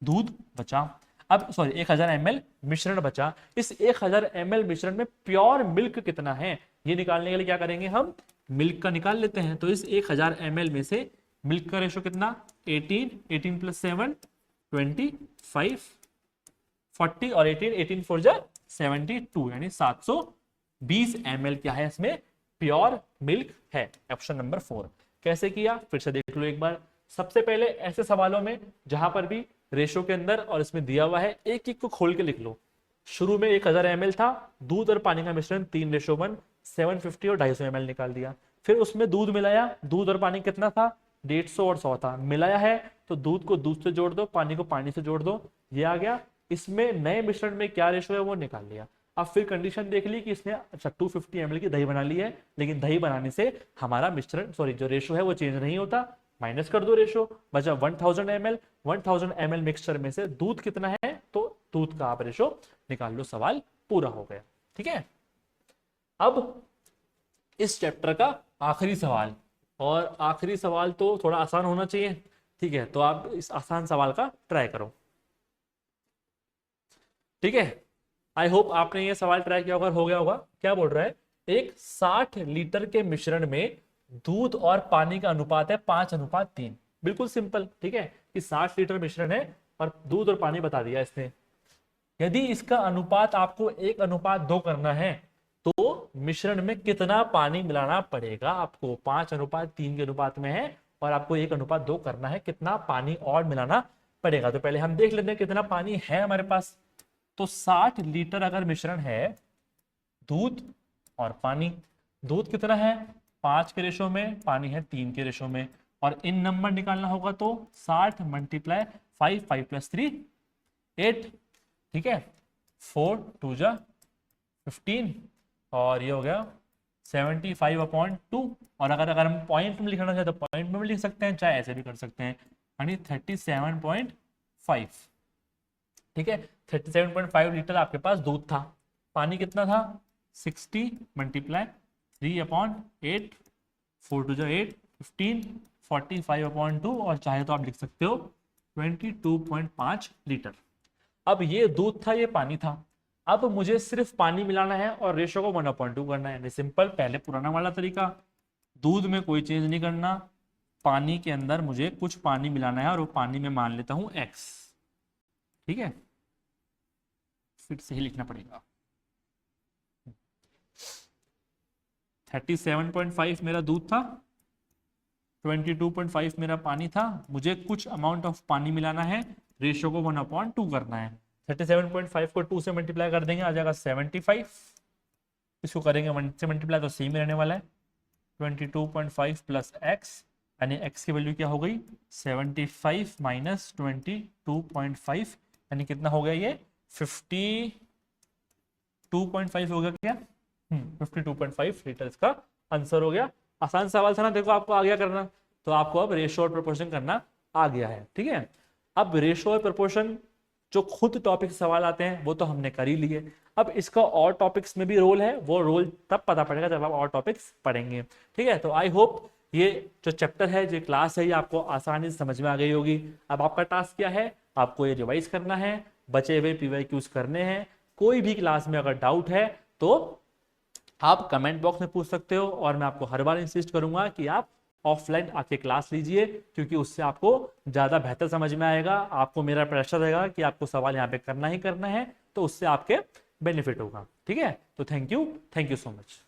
दूध बचा। अब सॉरी 1000 ml मिश्रण बचा। इस 1000 ml मिश्रण में प्योर मिल्क कितना है, ये निकालने के लिए क्या करेंगे, हम मिल्क का निकाल लेते हैं। तो इस 1000 ml में से मिल्क का रेशो कितना, 18, 18 + 7 25, 40 और 18, 18 4 जा 72, यानी 720 ml क्या है इसमें प्योर मिल्क है। Option number 4। कैसे किया फिर से देख लो एक बार। सबसे पहले ऐसे सवालों में जहां पर भी रेशो के अंदर और इसमें दिया हुआ है, एक एक को खोल के लिख लो। शुरू में 1000 ml था, दूध और पानी का मिश्रण 3:1, 750 और 250 ml निकाल दिया। फिर उसमें दूध मिलाया, दूध और पानी कितना था, 150 और 100 था। मिलाया है तो दूध को दूध से जोड़ दो, पानी को पानी से जोड़ दो, ये आ गया। इसमें नए मिश्रण में क्या रेशो है वो निकाल लिया। अब फिर कंडीशन देख ली कि इसने अच्छा 250 ml की दही बना ली है, लेकिन दही बनाने से हमारा मिश्रण सॉरी जो रेशो है वो चेंज नहीं होता, माइनस कर दो रेशो, बचा 1000 ml। 1000 ml मिक्सचर में से दूध कितना है, तो दूध का आप रेशो निकाल लो, सवाल पूरा हो गया। ठीक है, अब इस चैप्टर का आखिरी सवाल, और आखिरी सवाल तो थोड़ा आसान होना चाहिए। ठीक है, तो आप इस आसान सवाल का ट्राई करो। ठीक है, आई होप आपने ये सवाल ट्राई किया होगा, हो गया होगा। क्या बोल रहा है, एक 60 लीटर के मिश्रण में दूध और पानी का अनुपात है 5:3। बिल्कुल सिंपल। ठीक है, कि 60 लीटर मिश्रण है और दूध और पानी बता दिया इसने। यदि इसका अनुपात आपको 1:2 करना है तो मिश्रण में कितना पानी मिलाना पड़ेगा आपको। 5:3 के अनुपात में है और आपको 1:2 करना है, कितना पानी और मिलाना पड़ेगा। तो पहले हम देख लेते हैं कितना पानी है हमारे पास। तो 60 लीटर अगर मिश्रण है, दूध और पानी, दूध कितना है 5 के रेशो में, पानी है 3 के रेशो में, और इन नंबर निकालना होगा तो 60 × 5, 5 + 3 8। ठीक है, 4 2 जा 15 और ये हो गया 75/2। और अगर हम पॉइंट में लिखना चाहे तो पॉइंट में भी लिख सकते हैं, चाहे ऐसे भी कर सकते हैं, यानी 37.5। ठीक है, 37.5 लीटर आपके पास दूध था। पानी कितना था, 60 × 3/8, 4 2 8 15, 45/2, और चाहे तो आप लिख सकते हो 22.5 लीटर। अब ये दूध था, ये पानी था। अब मुझे सिर्फ पानी मिलाना है और रेशो को 1/2 करना है। सिंपल, पहले पुराना वाला तरीका, दूध में कोई चेंज नहीं करना, पानी के अंदर मुझे कुछ पानी मिलाना है और वो पानी में मान लेता हूं x। ठीक है, फिर से ही लिखना पड़ेगा। 37.5 मेरा दूध था, 22.5 मेरा पानी था, मुझे कुछ अमाउंट ऑफ पानी मिलाना है, रेशियो को 1/2 करना है। 37.5 को 2 से मल्टीप्लाई कर देंगे, आ जाएगा 75। इसको करेंगे 1 से मल्टीप्लाई तो सेम रहने वाला है। 22.5 + x, यानी x की वैल्यू क्या हो गई, 75 - 22.5, यानी कितना हो गया ये 52.5 हो गया क्या, 52.5 लीटर इसका आंसर हो गया। आसान सवाल था ना, देखो आपको आ गया करना, तो आपको अब रेशो और प्रोपोर्शन करना आ गया है। ठीक है, अब रेशो और प्रोपोर्शन जो खुद टॉपिक सवाल आते हैं वो तो हमने कर ही लिए। अब इसका और टॉपिक्स में भी रोल है, वो रोल तब पता पड़ेगा जब आप और टॉपिक्स पढ़ेंगे। ठीक है, तो आई होप ये जो चैप्टर है, जो क्लास है, ये आपको आसानी से समझ में आ गई होगी। अब आपका टास्क क्या है, आपको ये रिवाइज करना है, बचे हुए PYQs करने हैं। कोई भी क्लास में अगर डाउट है तो आप कमेंट बॉक्स में पूछ सकते हो, और मैं आपको हर बार इंसिस्ट करूंगा कि आप ऑफलाइन आके क्लास लीजिए, क्योंकि उससे आपको ज़्यादा बेहतर समझ में आएगा। आपको मेरा प्रेशर रहेगा कि आपको सवाल यहाँ पे करना ही करना है, तो उससे आपके बेनिफिट होगा। ठीक है, तो थैंक यू सो मच।